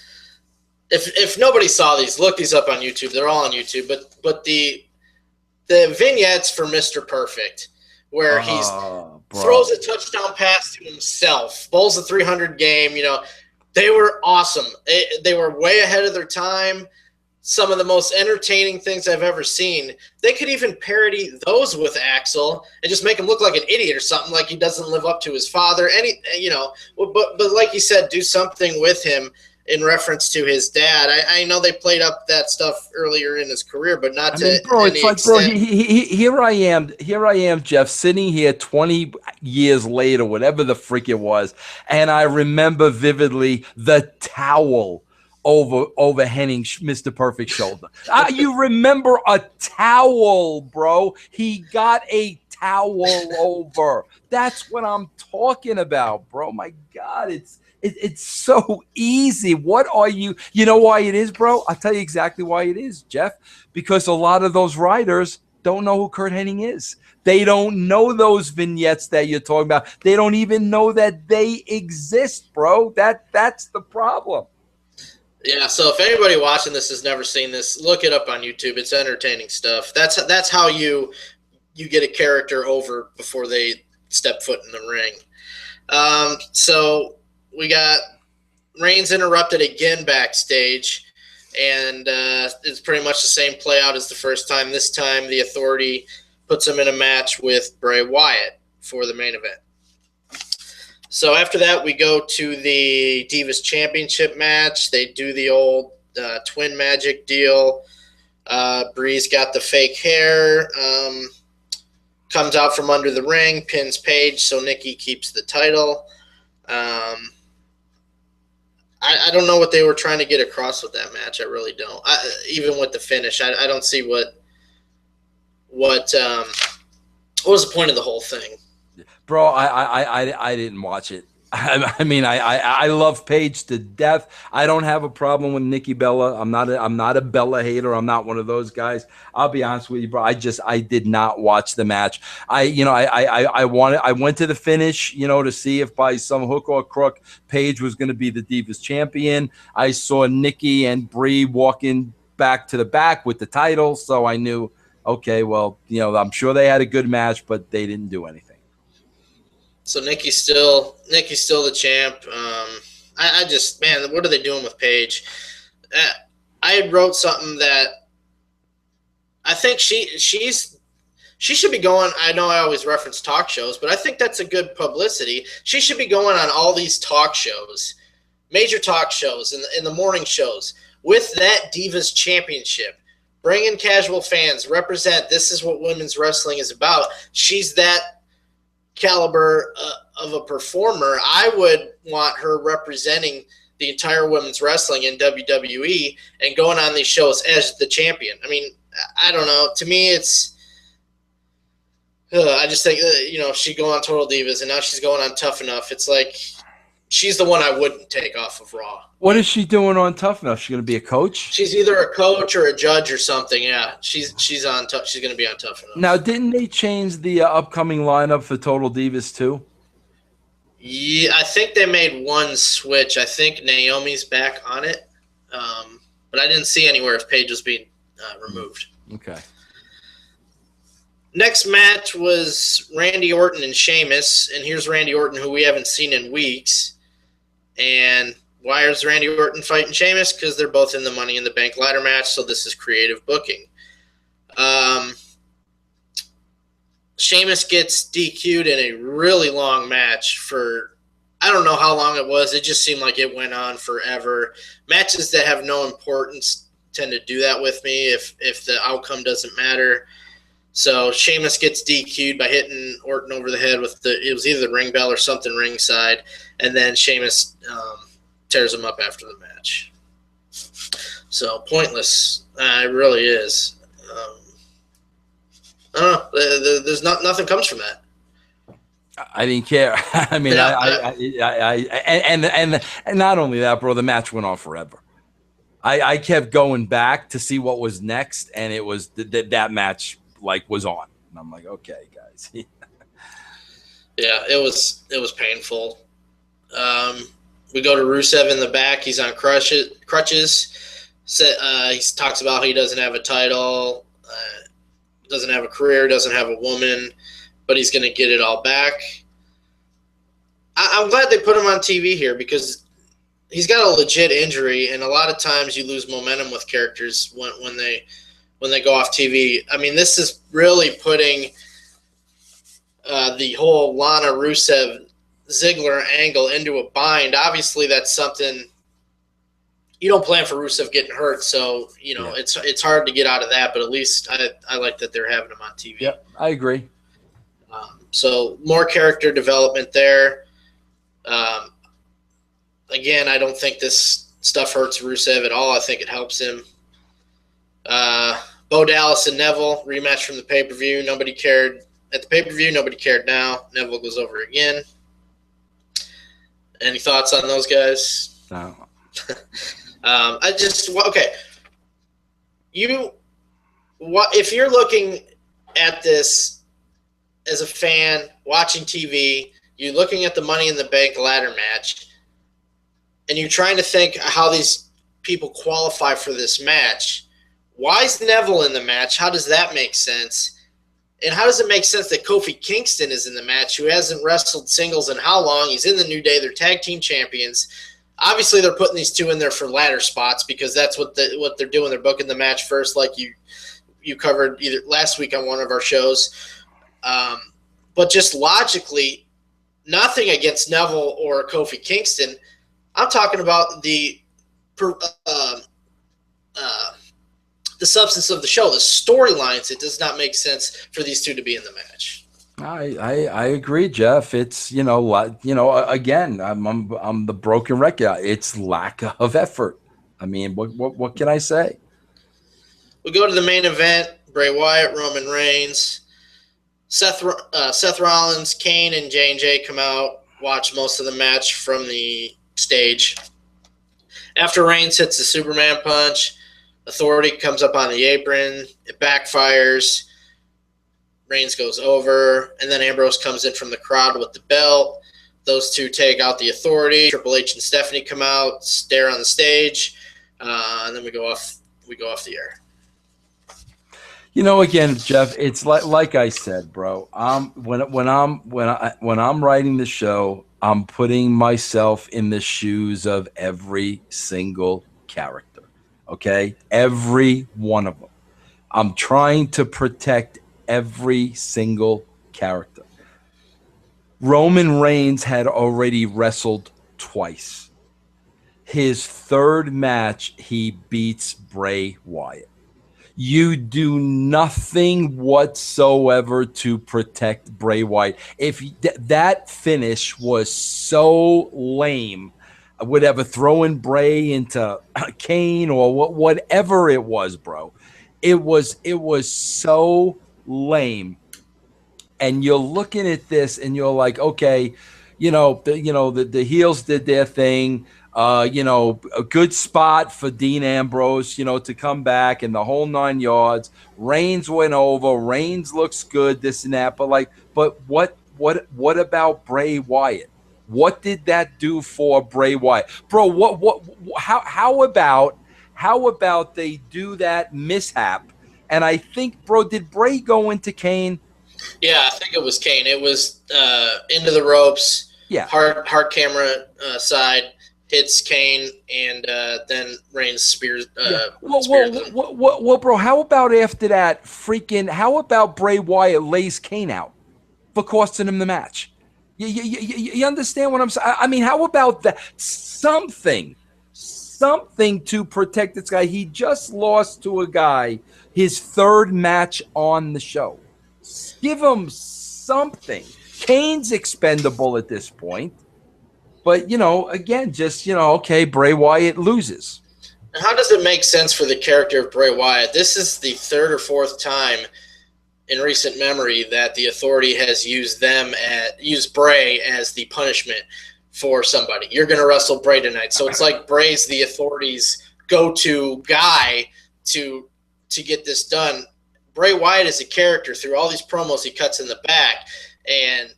if nobody saw these, look these up on YouTube. They're all on YouTube. But the vignettes for Mr. Perfect, where he's throws a touchdown pass to himself, bowls a 300 game, they were awesome. They were way ahead of their time. Some of the most entertaining things I've ever seen. They could even parody those with Axel and just make him look like an idiot or something, like he doesn't live up to his father. But like you said, do something with him in reference to his dad. I know they played up that stuff earlier in his career, but not to any extent. Here I am, Jeff, sitting here 20 years later, whatever the freak it was, and I remember vividly the towel over Henning, Mr. Perfect shoulder. You remember a towel, bro. He got a towel over. That's what I'm talking about, bro. My God, it's so easy. What are you know why it is, bro? I'll tell you exactly why it is, Jeff. Because a lot of those writers don't know who Kurt Hennig is. They don't know those vignettes that you're talking about. They don't even know that they exist, bro. That's the problem. Yeah, so if anybody watching this has never seen this, look it up on YouTube. It's entertaining stuff. That's how you get a character over before they step foot in the ring. So we got Reigns interrupted again backstage, and it's pretty much the same play out as the first time. This time the Authority puts him in a match with Bray Wyatt for the main event. So after that, we go to the Divas Championship match. They do the old twin magic deal. Bree's got the fake hair, comes out from under the ring, pins Paige, so Nikki keeps the title. I don't know what they were trying to get across with that match. I really don't. Even with the finish, I don't see what was the point of the whole thing. Bro, I didn't watch it. I mean, I love Paige to death. I don't have a problem with Nikki Bella. I'm not a Bella hater. I'm not one of those guys. I'll be honest with you, bro. I did not watch the match. I went to the finish, to see if by some hook or crook Paige was going to be the Divas champion. I saw Nikki and Brie walking back to the back with the title, so I knew, okay, well, I'm sure they had a good match, but they didn't do anything. So Nikki's still the champ. I just, man, what are they doing with Paige? I wrote something that I think she should be going. I know I always reference talk shows, but I think that's a good publicity. She should be going on all these talk shows, major talk shows, in the morning shows with that Divas Championship. Bring in casual fans, represent. This is what women's wrestling is about. She's that caliber of a performer. I would want her representing the entire women's wrestling in WWE and going on these shows as the champion. I mean, I don't know. To me, it's I just think she go on Total Divas and now she's going on Tough Enough. It's like she's the one I wouldn't take off of Raw. What is she doing on Tough Enough? She's going to be a coach? She's either a coach or a judge or something. Yeah, she's on. She's going to be on Tough Enough. Now, didn't they change the upcoming lineup for Total Divas too? Yeah, I think they made one switch. I think Naomi's back on it, but I didn't see anywhere if Paige was being removed. Okay. Next match was Randy Orton and Sheamus, and here's Randy Orton, who we haven't seen in weeks. And why is Randy Orton fighting Sheamus? Because they're both in the Money in the Bank ladder match, so this is creative booking. Sheamus gets DQ'd in a really long match for, I don't know how long it was. It just seemed like it went on forever. Matches that have no importance tend to do that with me if the outcome doesn't matter. So Sheamus gets DQ'd by hitting Orton over the head with it was either the ring bell or something ringside, and then Sheamus tears him up after the match. So pointless. It really is. I don't know. There's nothing comes from that. I didn't care. I mean, and not only that, bro, the match went on forever. I kept going back to see what was next, and it was that match like was on, and I'm like, okay, guys. Yeah, it was painful. We go to Rusev in the back. He's on crutches. He talks about how he doesn't have a title, doesn't have a career, doesn't have a woman, but he's going to get it all back. I'm glad they put him on TV here because he's got a legit injury, and a lot of times you lose momentum with characters when they go off TV. I mean, this is really putting the whole Lana Rusev Ziggler angle into a bind. Obviously, that's something you don't plan for Rusev getting hurt, so it's hard to get out of that. But at least I like that they're having him on TV. Yeah, I agree. So more character development there. Again, I don't think this stuff hurts Rusev at all. I think it helps him. Bo Dallas and Neville rematch from the pay-per-view. Nobody cared at the pay-per-view. Nobody cared now. Neville goes over again. Any thoughts on those guys? No. Okay. If you're looking at this as a fan watching TV, you're looking at the Money in the Bank ladder match, and you're trying to think how these people qualify for this match. Why is Neville in the match? How does that make sense? And how does it make sense that Kofi Kingston is in the match, who hasn't wrestled singles in how long? He's in the New Day. They're tag team champions. Obviously, they're putting these two in there for ladder spots because that's what they're doing. They're booking the match first, like you covered either last week on one of our shows. But just logically, nothing against Neville or Kofi Kingston. I'm talking about the substance of the show, the storylines. It does not make sense for these two to be in the match. I agree, Jeff. It's again, I'm the broken record. It's lack of effort. I mean, what can I say? We go to the main event: Bray Wyatt, Roman Reigns, Seth Rollins, Kane, and J&J come out. Watch most of the match from the stage. After Reigns hits the Superman punch, Authority comes up on the apron. It backfires. Reigns goes over, and then Ambrose comes in from the crowd with the belt. Those two take out the Authority. Triple H and Stephanie come out, stare on the stage, and then we go off the air. Again, Jeff, it's like I said, bro. When I'm writing the show, I'm putting myself in the shoes of every single character. Okay, every one of them. I'm trying to protect every single character. Roman Reigns had already wrestled twice. His third match, he beats Bray Wyatt. You do nothing whatsoever to protect Bray Wyatt. If that finish was so lame, whatever, throwing Bray into Kane or whatever it was, bro, it was so lame. And you're looking at this and you're like, okay, the heels did their thing. A good spot for Dean Ambrose, to come back and the whole 9 yards. Reigns went over. Reigns looks good, this and that. But what about Bray Wyatt? What did that do for Bray Wyatt, bro? How about they do that mishap? And I think, bro, did Bray go into Kane? Yeah, I think it was Kane. It was into the ropes. Yeah, hard camera side. Hits Kane, and then Reigns spears. Well, bro, how about after that how about Bray Wyatt lays Kane out for costing him the match? You understand what I'm saying? I mean, how about that? Something to protect this guy. He just lost to a guy, his third match on the show. Give him something. Kane's expendable at this point. But, again, just, okay, Bray Wyatt loses. How does it make sense for the character of Bray Wyatt? This is the third or fourth time in recent memory that the Authority has used Bray as the punishment for somebody. You're going to wrestle Bray tonight. So it's like Bray's the Authority's go-to guy to get this done. Bray Wyatt is a character through all these promos he cuts in the back, and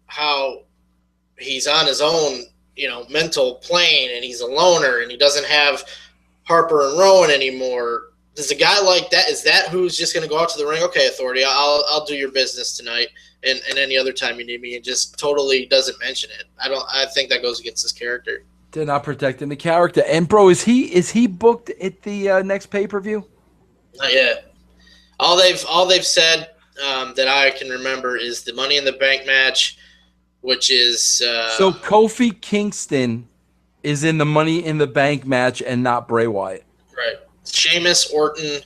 how he's on his own, mental plane, and he's a loner, and he doesn't have Harper and Rowan anymore. Does a guy like that, is that who's just going to go out to the ring? Okay, Authority, I'll do your business tonight, and any other time you need me, and just totally doesn't mention it. I think that goes against his character. They're not protecting the character. And bro, is he booked at the next pay-per-view? Not yet. All they've said that I can remember is the Money in the Bank match, which is so Kofi Kingston is in the Money in the Bank match and not Bray Wyatt. Right. Sheamus, Orton,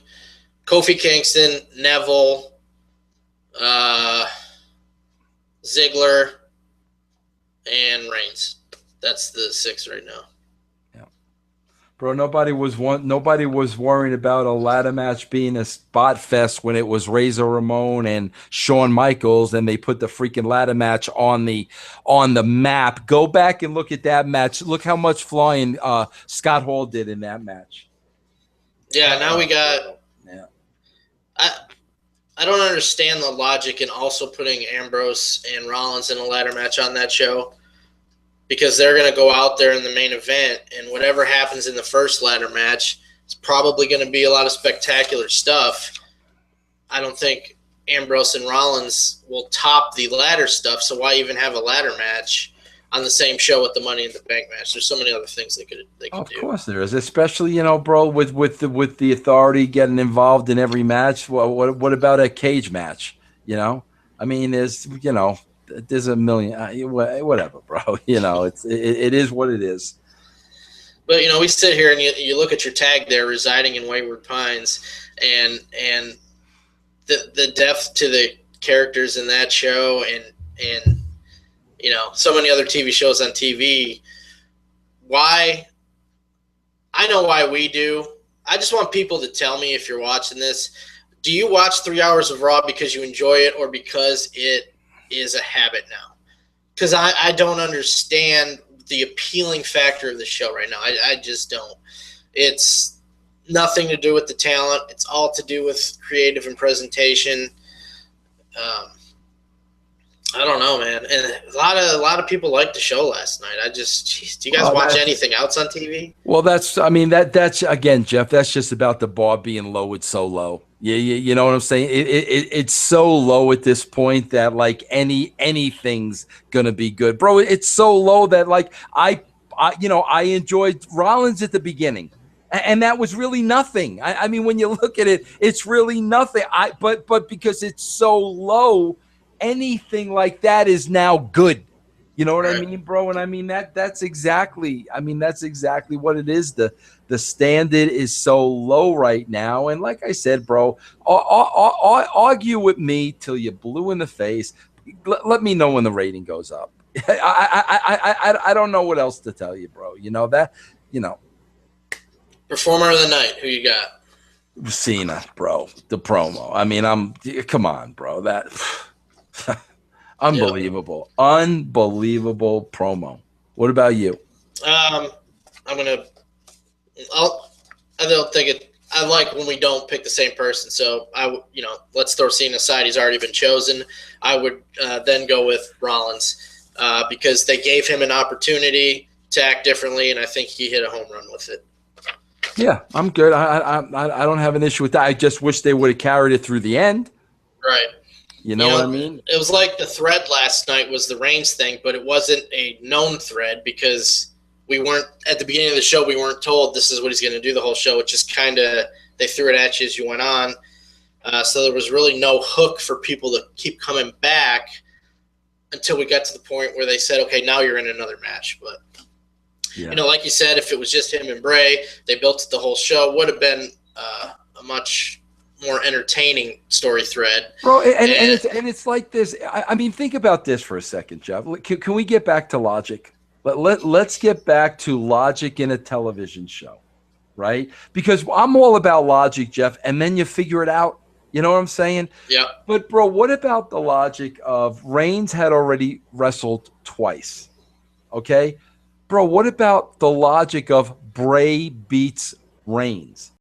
Kofi Kingston, Neville, Ziggler, and Reigns. That's the 6 right now. Yeah, bro. Nobody was worrying about a ladder match being a spot fest when it was Razor Ramon and Shawn Michaels, and they put the freaking ladder match on the map. Go back and look at that match. Look how much flying Scott Hall did in that match. Yeah, now we got. Yeah. I don't understand the logic in also putting Ambrose and Rollins in a ladder match on that show, because they're going to go out there in the main event, and whatever happens in the first ladder match is probably going to be a lot of spectacular stuff. I don't think Ambrose and Rollins will top the ladder stuff, so why even have a ladder match on the same show with the Money in the Bank match? There's so many other things they could do. Of course there is, especially bro, with the Authority getting involved in every match. Well, what about a cage match? I mean, there's a million, whatever, bro. It is what it is. But we sit here and you look at your tag there, residing in Wayward Pines, and the depth to the characters in that show, and so many other TV shows on TV. Why? I know why we do. I just want people to tell me, if you're watching this, do you watch 3 hours of Raw because you enjoy it, or because it is a habit now? Because I don't understand the appealing factor of the show right now. I just don't. It's nothing to do with the talent. It's all to do with creative and presentation. I don't know, man. And a lot of people liked the show last night. Do you guys watch anything else on TV? Well, that's again, Jeff, that's just about the bar being low. It's so low. Yeah, you know what I'm saying? It's so low at this point that like anything's gonna be good, bro. It's so low that like I enjoyed Rollins at the beginning, and that was really nothing. I mean, when you look at it, it's really nothing. But because it's so low, anything like that is now good. You know what I mean, bro? And I mean that's exactly what it is. The standard is so low right now. And like I said, bro, argue with me till you're blue in the face. Let me know when the rating goes up. I don't know what else to tell you, bro. Performer of the night, who you got? Cena, bro. The promo. I mean, come on, bro. That unbelievable. Yeah. Unbelievable promo. What about you? I don't think it. I like when we don't pick the same person. So let's throw Cena aside. He's already been chosen. I would then go with Rollins because they gave him an opportunity to act differently, and I think he hit a home run with it. Yeah, I'm good. I don't have an issue with that. I just wish they would have carried it through the end. Right. You know what I mean? It was like the thread last night was the Reigns thing, but it wasn't a known thread because we weren't at the beginning of the show. We weren't told this is what he's going to do the whole show. It just kind of they threw it at you as you went on. So there was really no hook for people to keep coming back until we got to the point where they said, "Okay, now you're in another match." But like you said, if it was just him and Bray, they built it the whole show, would have been a much more entertaining story thread, bro. And it's like this. I mean, think about this for a second, Jeff. Can we get back to logic? Let's get back to logic in a television show. right? Because I'm all about logic, Jeff, and then you figure it out. You know what I'm saying? Yeah. But, bro, what about the logic of Reigns had already wrestled twice? Okay? Bro, what about the logic of Bray beats Reigns?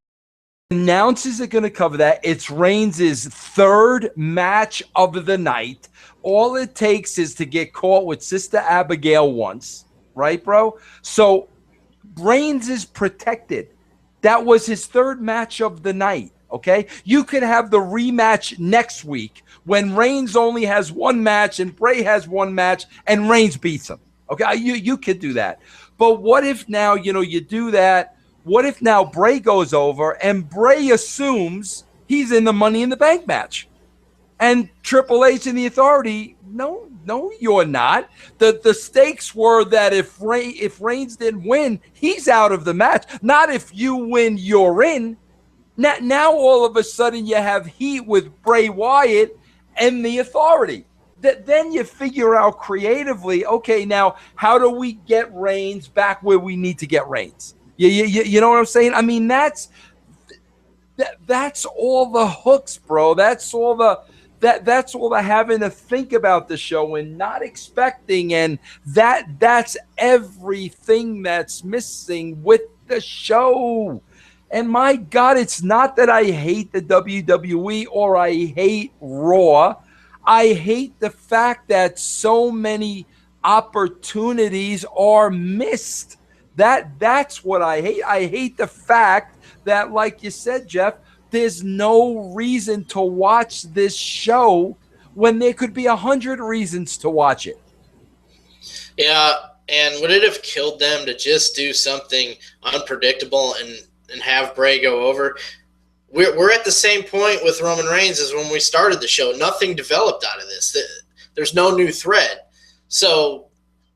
Announcers are going to cover that. It's Reigns' third match of the night. All it takes is to get caught with Sister Abigail once, right, bro? So Reigns is protected. That was his third match of the night, okay? You could have the rematch next week when Reigns only has one match and Bray has one match and Reigns beats him, okay? You could do that. But what if now, you do that? What if now Bray goes over and Bray assumes he's in the Money in the Bank match? And Triple H and the Authority, no, you're not. The stakes were that if Reigns didn't win, he's out of the match. Not if you win, you're in. Now all of a sudden you have heat with Bray Wyatt and the Authority. Then you figure out creatively, okay, now how do we get Reigns back where we need to get Reigns? You know what I'm saying? I mean, that's all the hooks, bro. That's all the having to think about the show and not expecting, and that's everything that's missing with the show. And my God, it's not that I hate the WWE or I hate Raw. I hate the fact that so many opportunities are missed. That's what I hate. I hate the fact that, like you said, Jeff, there's no reason to watch this show when there could be 100 reasons to watch it. Yeah, and would it have killed them to just do something unpredictable and have Bray go over? We're at the same point with Roman Reigns as when we started the show. Nothing developed out of this. There's no new thread. So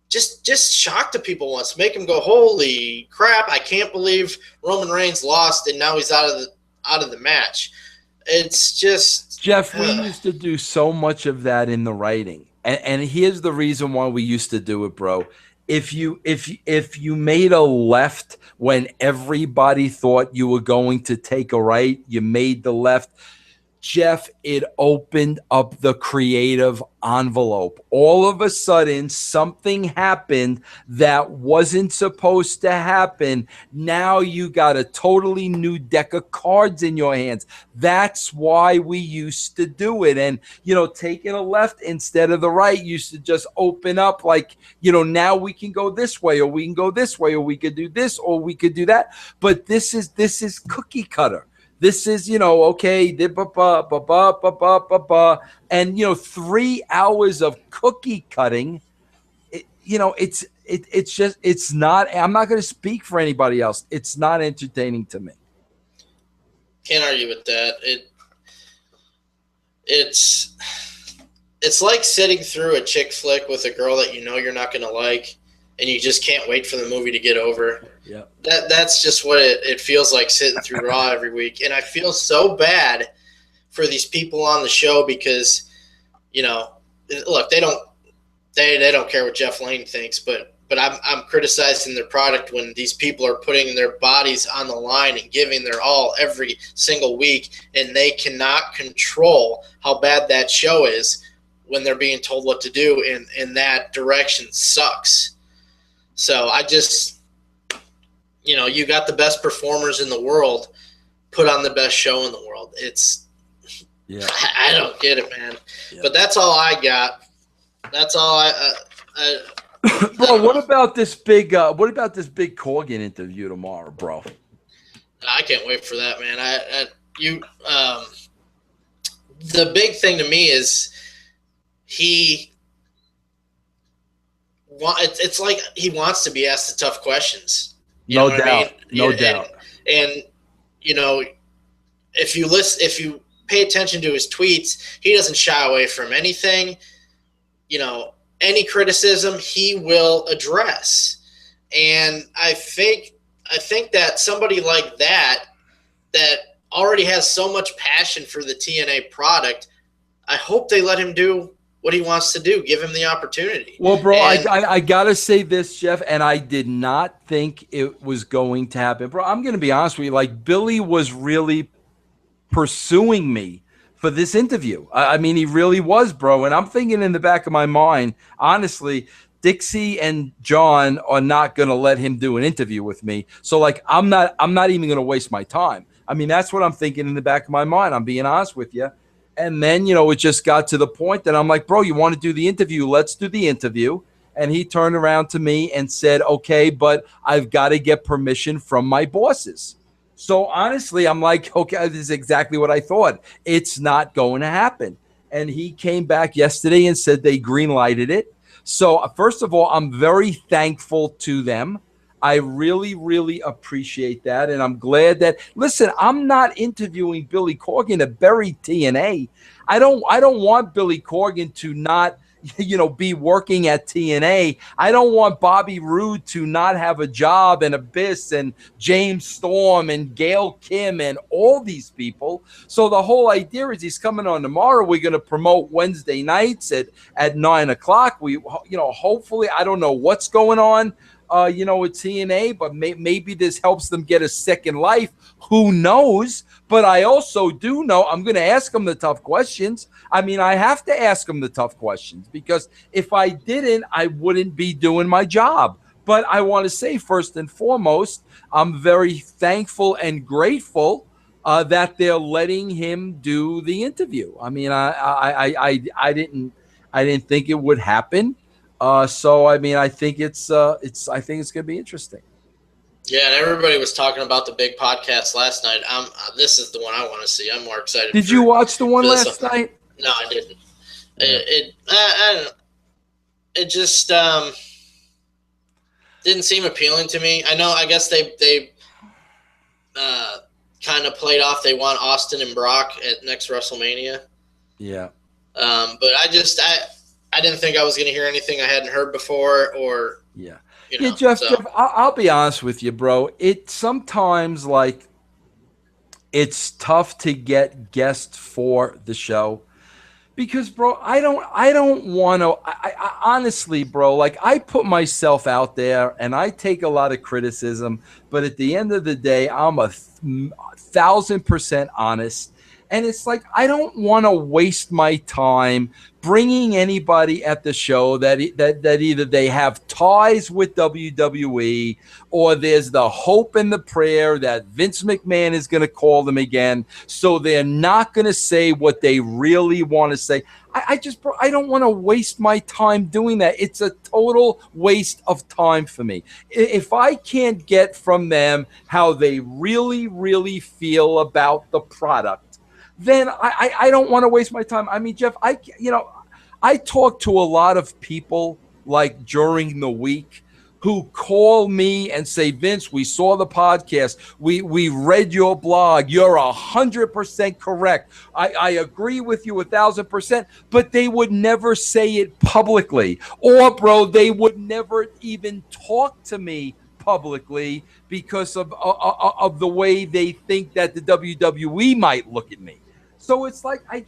just shock the people once. Make them go, holy crap, I can't believe Roman Reigns lost and now he's out of the match. It's just, Jeff, we used to do so much of that in the writing. And here's the reason why we used to do it, bro. If you made a left when everybody thought you were going to take a right, you made the left. Jeff, it opened up the creative envelope. All of a sudden, something happened that wasn't supposed to happen. Now you got a totally new deck of cards in your hands. That's why we used to do it. And, taking a left instead of the right used to just open up like, now we can go this way, or we can go this way, or we could do this, or we could do that. But this is cookie cutter. This is, okay, and 3 hours of cookie cutting. It's not. I'm not going to speak for anybody else. It's not entertaining to me. Can't argue with that. It's like sitting through a chick flick with a girl that you're not going to like, and you just can't wait for the movie to get over. Yeah, that's just what it feels like sitting through Raw every week. And I feel so bad for these people on the show because, look, they don't care what Jeff Lane thinks, but I'm criticizing their product when these people are putting their bodies on the line and giving their all every single week, and they cannot control how bad that show is when they're being told what to do, and that direction sucks. So I just, you got the best performers in the world, put on the best show in the world. I don't get it, man. Yeah. But that's all I got. That's all I bro, what about this big Corgan interview tomorrow, bro? I can't wait for that, man. The big thing to me is it's like he wants to be asked the tough questions. No doubt. No doubt. And if you pay attention to his tweets, he doesn't shy away from anything. Any criticism he will address. And I think that somebody like that already has so much passion for the TNA product, I hope they let him do what he wants to do. Give him the opportunity. Well, bro, I got to say this, Jeff, and I did not think it was going to happen. Bro, I'm going to be honest with you. Like, Billy was really pursuing me for this interview. I mean, he really was, bro. And I'm thinking in the back of my mind, honestly, Dixie and John are not going to let him do an interview with me. So, like, I'm not even going to waste my time. I mean, that's what I'm thinking in the back of my mind. I'm being honest with you. And then, it just got to the point that I'm like, bro, you want to do the interview? Let's do the interview. And he turned around to me and said, okay, but I've got to get permission from my bosses. So honestly, I'm like, okay, this is exactly what I thought. It's not going to happen. And he came back yesterday and said they green lighted it. So first of all, I'm very thankful to them. I really, really appreciate that. And I'm glad that, listen, I'm not interviewing Billy Corgan to bury TNA. I don't want Billy Corgan to not, be working at TNA. I don't want Bobby Roode to not have a job, and Abyss and James Storm and Gail Kim and all these people. So the whole idea is he's coming on tomorrow. We're going to promote Wednesday nights at 9:00. We, hopefully, I don't know what's going on, with TNA, but maybe this helps them get a second life. Who knows? But I also do know I'm going to ask them the tough questions. I mean, I have to ask them the tough questions, because if I didn't, I wouldn't be doing my job. But I want to say, first and foremost, I'm very thankful and grateful that they're letting him do the interview. I mean, I didn't think it would happen. So I mean, I think it's going to be interesting. Yeah, and everybody was talking about the big podcast last night. This is the one I want to see. I'm more excited. Did you watch the one last night? No, I didn't. It just didn't seem appealing to me. I guess they kind of played off. They want Austin and Brock at next WrestleMania. Yeah. But I didn't think I was going to hear anything I hadn't heard before, or yeah. Jeff, I'll be honest with you, bro. It's sometimes like it's tough to get guests for the show because, bro, I don't want to. I honestly, bro, like I put myself out there and I take a lot of criticism, but at the end of the day, I'm 1,000% honest. And it's like, I don't want to waste my time bringing anybody at the show that either they have ties with WWE or there's the hope and the prayer that Vince McMahon is going to call them again. So they're not going to say what they really want to say. I don't want to waste my time doing that. It's a total waste of time for me. If I can't get from them how they really, really feel about the product, then I don't want to waste my time. I mean, Jeff, I talk to a lot of people like during the week who call me and say, Vince, we saw the podcast. We read your blog. You're 100% correct. I agree with you 1,000%, but they would never say it publicly. Or, bro, they would never even talk to me publicly because of the way they think that the WWE might look at me. So it's like I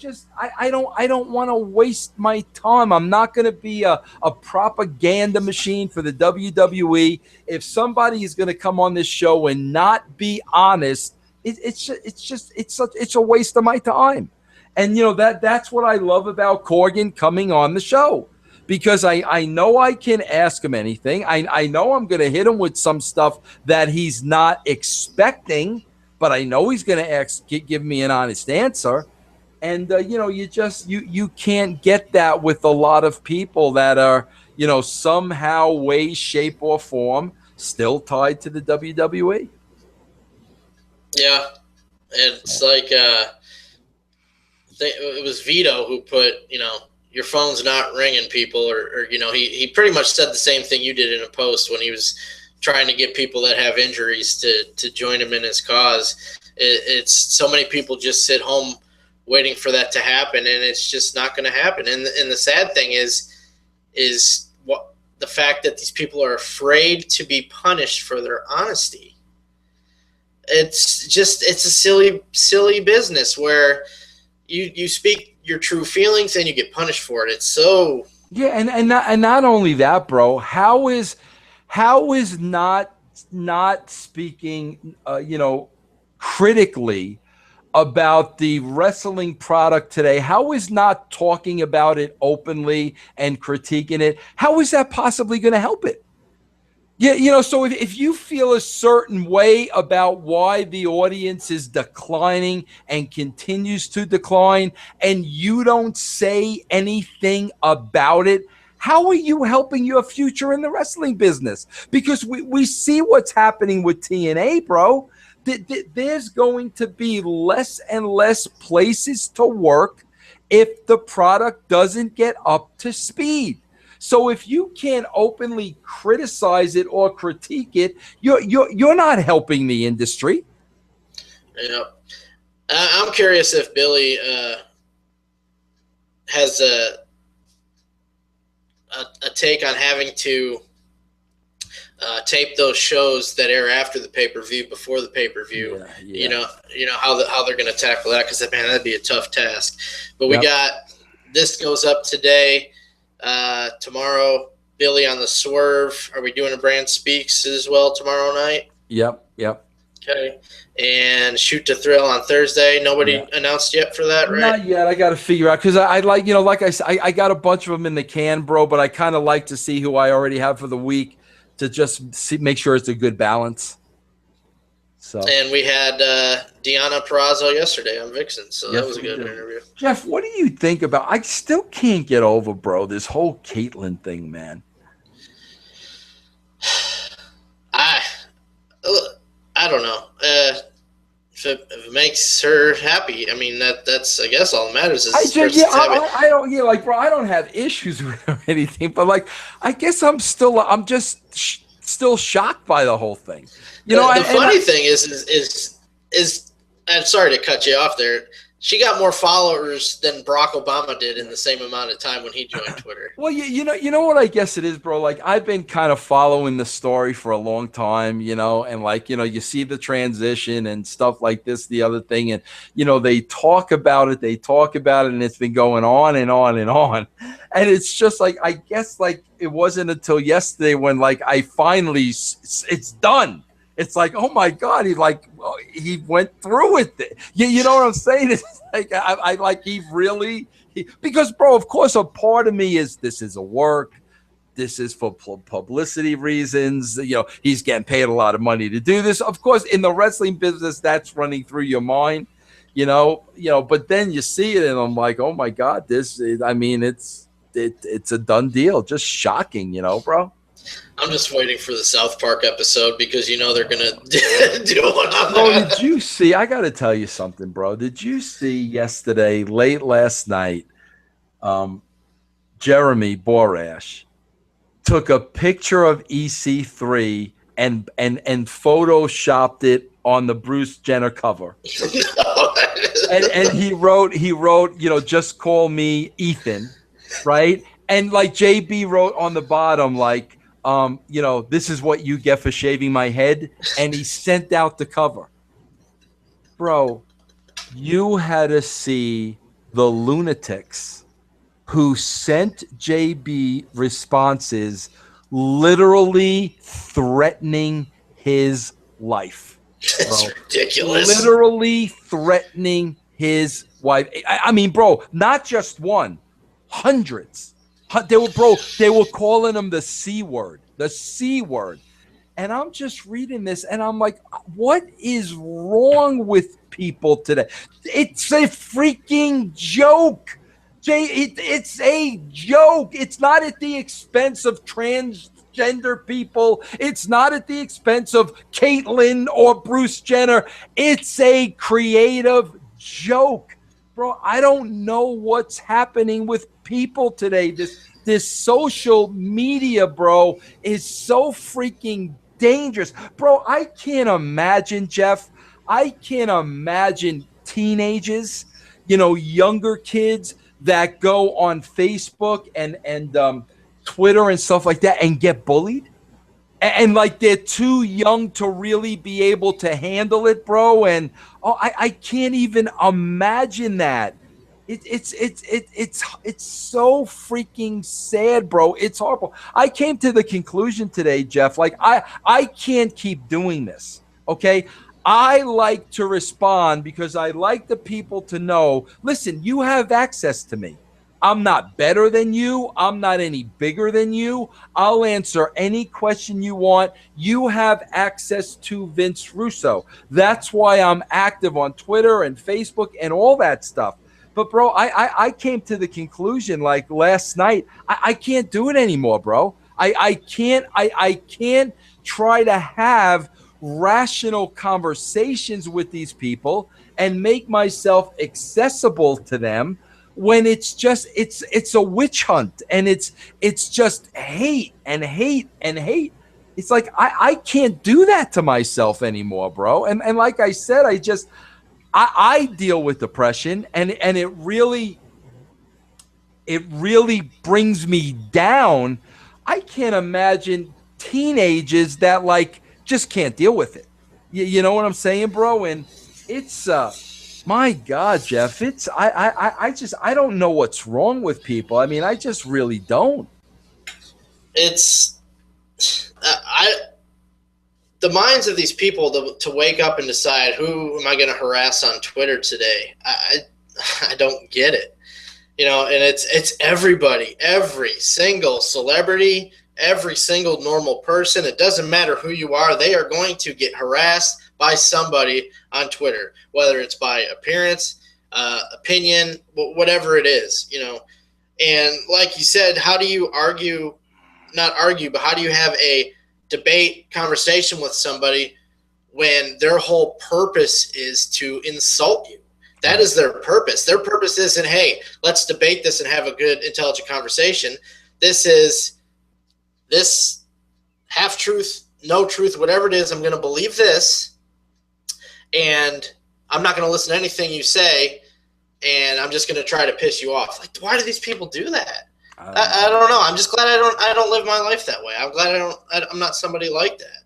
don't want to waste my time. I'm not going to be a propaganda machine for the WWE. If somebody is going to come on this show and not be honest, it's a waste of my time. And that's what I love about Corgan coming on the show, because I know I can ask him anything. I know I'm going to hit him with some stuff that he's not expecting, but I know he's going to give me an honest answer. And, you can't get that with a lot of people that are, somehow, way, shape, or form still tied to the WWE. Yeah. It's like it was Vito who put, your phone's not ringing, people, or he pretty much said the same thing you did in a post when he was trying to get people that have injuries to join him in his cause. It's so many people just sit home waiting for that to happen, and it's just not going to happen. And the sad thing is what the fact that these people are afraid to be punished for their honesty. It's a silly business where you speak your true feelings and you get punished for it. It's so Yeah, and not only that, bro. How is not speaking, critically about the wrestling product today? How is not talking about it openly and critiquing it? How is that possibly going to help it? Yeah, so if you feel a certain way about why the audience is declining and continues to decline, and you don't say anything about it, how are you helping your future in the wrestling business? Because we see what's happening with TNA, bro. There's going to be less and less places to work if the product doesn't get up to speed. So if you can't openly criticize it or critique it, you're not helping the industry. Yeah, I'm curious if Billy has a take on having to tape those shows that air after the pay-per-view before the pay-per-view. Yeah. You know how they're going to tackle that, because man, that'd be a tough task. But we got this goes up today. Tomorrow, Billy on the Swerve. Are we doing a Brand Speaks as well tomorrow night? Yep. Okay. And Shoot to Thrill on Thursday. Nobody announced yet for that, right? Not yet. I got to figure out, because I like, like I said, I got a bunch of them in the can, bro, but I kind of like to see who I already have for the week to just make sure it's a good balance. So. And we had Deonna Purrazzo yesterday on Vixen, so that was a good interview. Jeff, what do you think about? I still can't get over, bro, this whole Caitlyn thing, man. I don't know. If it makes her happy, I mean that's I guess all that matters. Is I don't have issues with her or anything, but like I guess I'm just still shocked by the whole thing. The funny thing is I'm sorry to cut you off there. She got more followers than Barack Obama did in the same amount of time when he joined Twitter. Well, you know what I guess it is, bro. Like I've been kind of following the story for a long time, and like you see the transition and stuff like this, the other thing, and they talk about it, and it's been going on and on and on, and it's just like I guess like it wasn't until yesterday when like I finally it's done. It's like, oh my God, he went through with it. You know what I'm saying? It's like I like because bro, of course, a part of me is this is a work. This is for publicity reasons. He's getting paid a lot of money to do this. Of course, in the wrestling business, that's running through your mind. But then you see it, and I'm like, oh my God, it's a done deal. Just shocking, bro. I'm just waiting for the South Park episode because they're gonna do one on that. Did you see? I got to tell you something, bro. Did you see yesterday, late last night? Jeremy Borash took a picture of EC3 and photoshopped it on the Bruce Jenner cover. and he wrote, just call me Ethan, right? And like JB wrote on the bottom, like. This is what you get for shaving my head. And he sent out the cover. Bro, you had to see the lunatics who sent JB responses literally threatening his life. That's ridiculous. Literally threatening his wife. I mean, bro, not just one, hundreds. They were calling him the C word. And I'm just reading this and I'm like, what is wrong with people today? It's a freaking joke. It's a joke. It's not at the expense of transgender people. It's not at the expense of Caitlyn or Bruce Jenner. It's a creative joke. Bro, I don't know what's happening with people today. This social media, bro, is so freaking dangerous. Bro, I can't imagine, Jeff. I can't imagine teenagers, younger kids that go on Facebook and Twitter and stuff like that and get bullied. And like they're too young to really be able to handle it, bro. And I can't even imagine that. It's so freaking sad, bro. It's horrible. I came to the conclusion today, Jeff. Like I can't keep doing this. Okay. I like to respond because I like the people to know, listen, you have access to me. I'm not better than you. I'm not any bigger than you. I'll answer any question you want. You have access to Vince Russo. That's why I'm active on Twitter and Facebook and all that stuff. But bro, I came to the conclusion like last night, I can't do it anymore, bro. I can't try to have rational conversations with these people and make myself accessible to them when it's a witch hunt, and it's just hate and hate and hate. It's like I can't do that to myself anymore, bro. And like I said, I deal with depression, and it really brings me down. I can't imagine teenagers that like just can't deal with it. You know what I'm saying, bro? And it's my God, Jeff, it's I don't know what's wrong with people. I mean, I just really don't. It's the minds of these people to wake up and decide, who am I going to harass on Twitter today? I don't get it. You know, and it's everybody, every single celebrity, every single normal person. It doesn't matter who you are. They are going to get harassed by somebody on Twitter, whether it's by appearance, opinion, whatever it is, you know. And like you said, how do you not argue, but how do you have a debate conversation with somebody when their whole purpose is to insult you? That is their purpose. Their purpose isn't, hey, let's debate this and have a good, intelligent conversation. This is this half-truth, no truth, whatever it is. I'm going to believe this, and I'm not going to listen to anything you say, and I'm just going to try to piss you off. Like, why do these people do that? I don't know. I'm just glad I don't live my life that way. I'm glad I'm not somebody like that.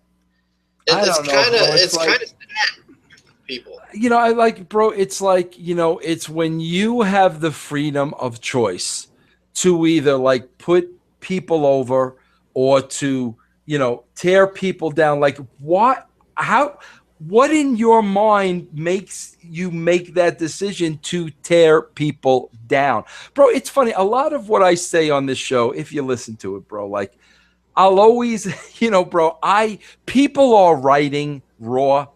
It's kind of sad. People, you know, I like, bro, it's like, you know, it's when you have the freedom of choice to either like put people over or to, you know, tear people down. Like what in your mind makes you make that decision to tear people down? Bro, it's funny. A lot of what I say on this show, if you listen to it, bro, like I'll always, you know, bro, people are writing Raw.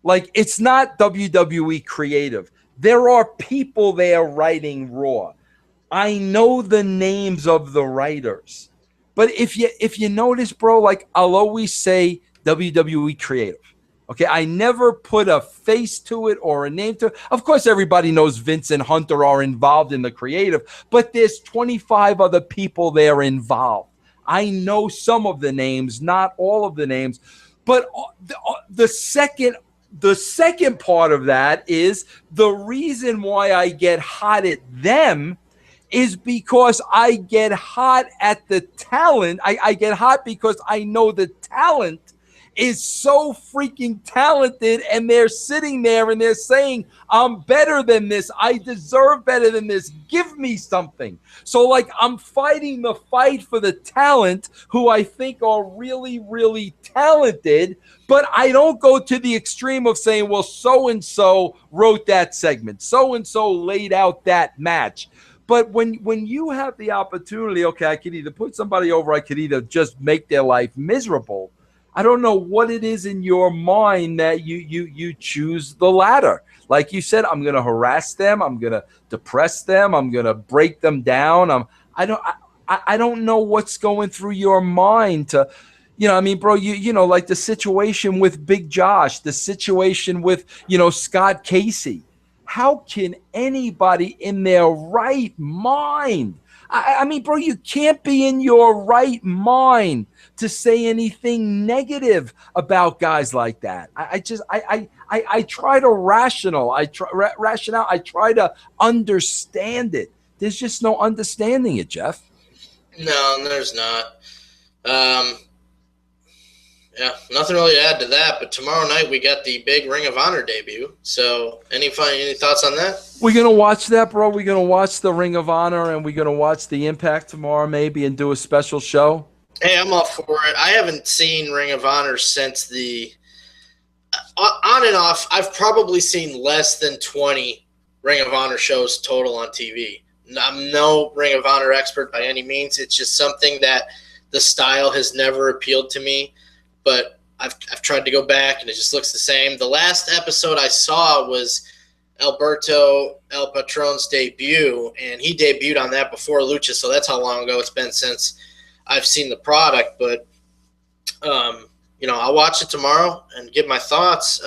Like, it's not WWE creative. There are people there writing Raw. I know the names of the writers. But if you notice, bro, like I'll always say WWE creative. Okay, I never put a face to it or a name to it. Of course, everybody knows Vince and Hunter are involved in the creative, but there's 25 other people there involved. I know some of the names, not all of the names. But the second part of that is the reason why I get hot at them is because I get hot at the talent. I get hot because I know the talent is so freaking talented, and they're sitting there and they're saying, I'm better than this. I deserve better than this. Give me something. So like I'm fighting the fight for the talent who I think are really, really talented, but I don't go to the extreme of saying, well, so-and-so wrote that segment. So-and-so laid out that match. But when you have the opportunity, okay, I could either put somebody over, I could either just make their life miserable. I don't know what it is in your mind that you choose the latter. Like you said, I'm going to harass them. I'm going to depress them. I'm going to break them down. I don't know what's going through your mind to, you know, I mean, bro, you know, like the situation with Big Josh, the situation with, you know, Scott Casey. How can anybody in their right mind? I mean, bro, you can't be in your right mind to say anything negative about guys like that. I try to rationale. I try to understand it. There's just no understanding it, Jeff. No, there's not. Yeah, nothing really to add to that. But tomorrow night we got the big Ring of Honor debut. So, any thoughts on that? We're gonna watch that, bro. We're gonna watch the Ring of Honor, and we're gonna watch the Impact tomorrow, maybe, and do a special show. Hey, I'm all for it. I haven't seen Ring of Honor since the on and off. I've probably seen less than 20 Ring of Honor shows total on TV. I'm no Ring of Honor expert by any means. It's just something that the style has never appealed to me. But I've tried to go back, and it just looks the same. The last episode I saw was Alberto El Patron's debut, and he debuted on that before Lucha, so that's how long ago it's been since I've seen the product. But I'll watch it tomorrow and give my thoughts.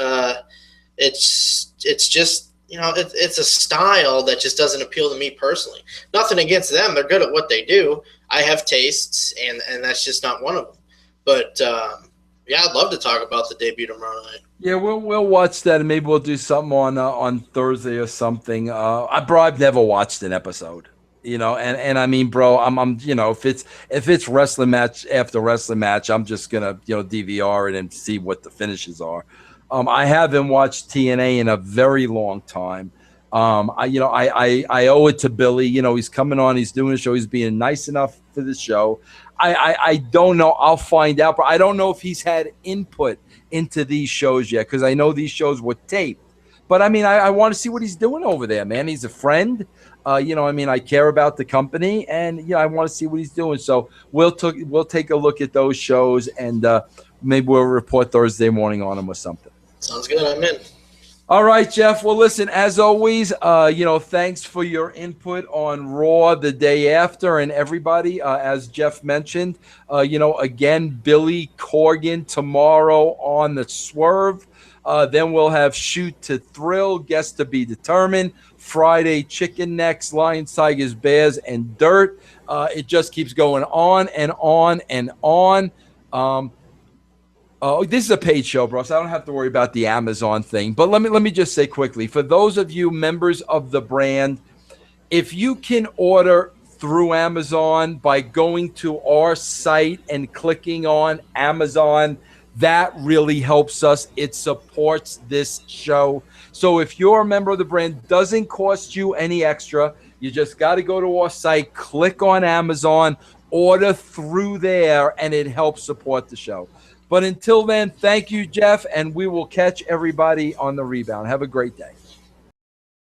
It's just it's a style that just doesn't appeal to me personally. Nothing against them; they're good at what they do. I have tastes, and that's just not one of them. But yeah, I'd love to talk about the debut tomorrow night. Yeah, we'll watch that, and maybe we'll do something on Thursday or something. Bro, I've never watched an episode, and I mean, bro, I'm if it's wrestling match after wrestling match, I'm just gonna DVR it and see what the finishes are. I haven't watched TNA in a very long time. I owe it to Billy. He's coming on, he's doing a show, he's being nice enough for the show. I don't know. I'll find out, but I don't know if he's had input into these shows yet, because I know these shows were taped. But I mean, I want to see what he's doing over there, man. He's a friend. I care about the company, and I want to see what he's doing. So we'll take a look at those shows, and maybe we'll report Thursday morning on them or something. Sounds good. I'm in. All right, Jeff. Well, listen, as always, thanks for your input on Raw the day after, and everybody, as Jeff mentioned, again, Billy Corgan tomorrow on the Swerve. Then we'll have Shoot to Thrill, Guess to Be Determined. Friday, Chicken Necks, Lions, Tigers, Bears, and Dirt. It just keeps going on and on and on. This is a paid show, bro, so I don't have to worry about the Amazon thing. But let me just say quickly, for those of you members of the brand, if you can order through Amazon by going to our site and clicking on Amazon, that really helps us. It supports this show. So if you're a member of the brand, doesn't cost you any extra. You just got to go to our site, click on Amazon, order through there, and it helps support the show. But until then, thank you, Jeff, and we will catch everybody on the rebound. Have a great day.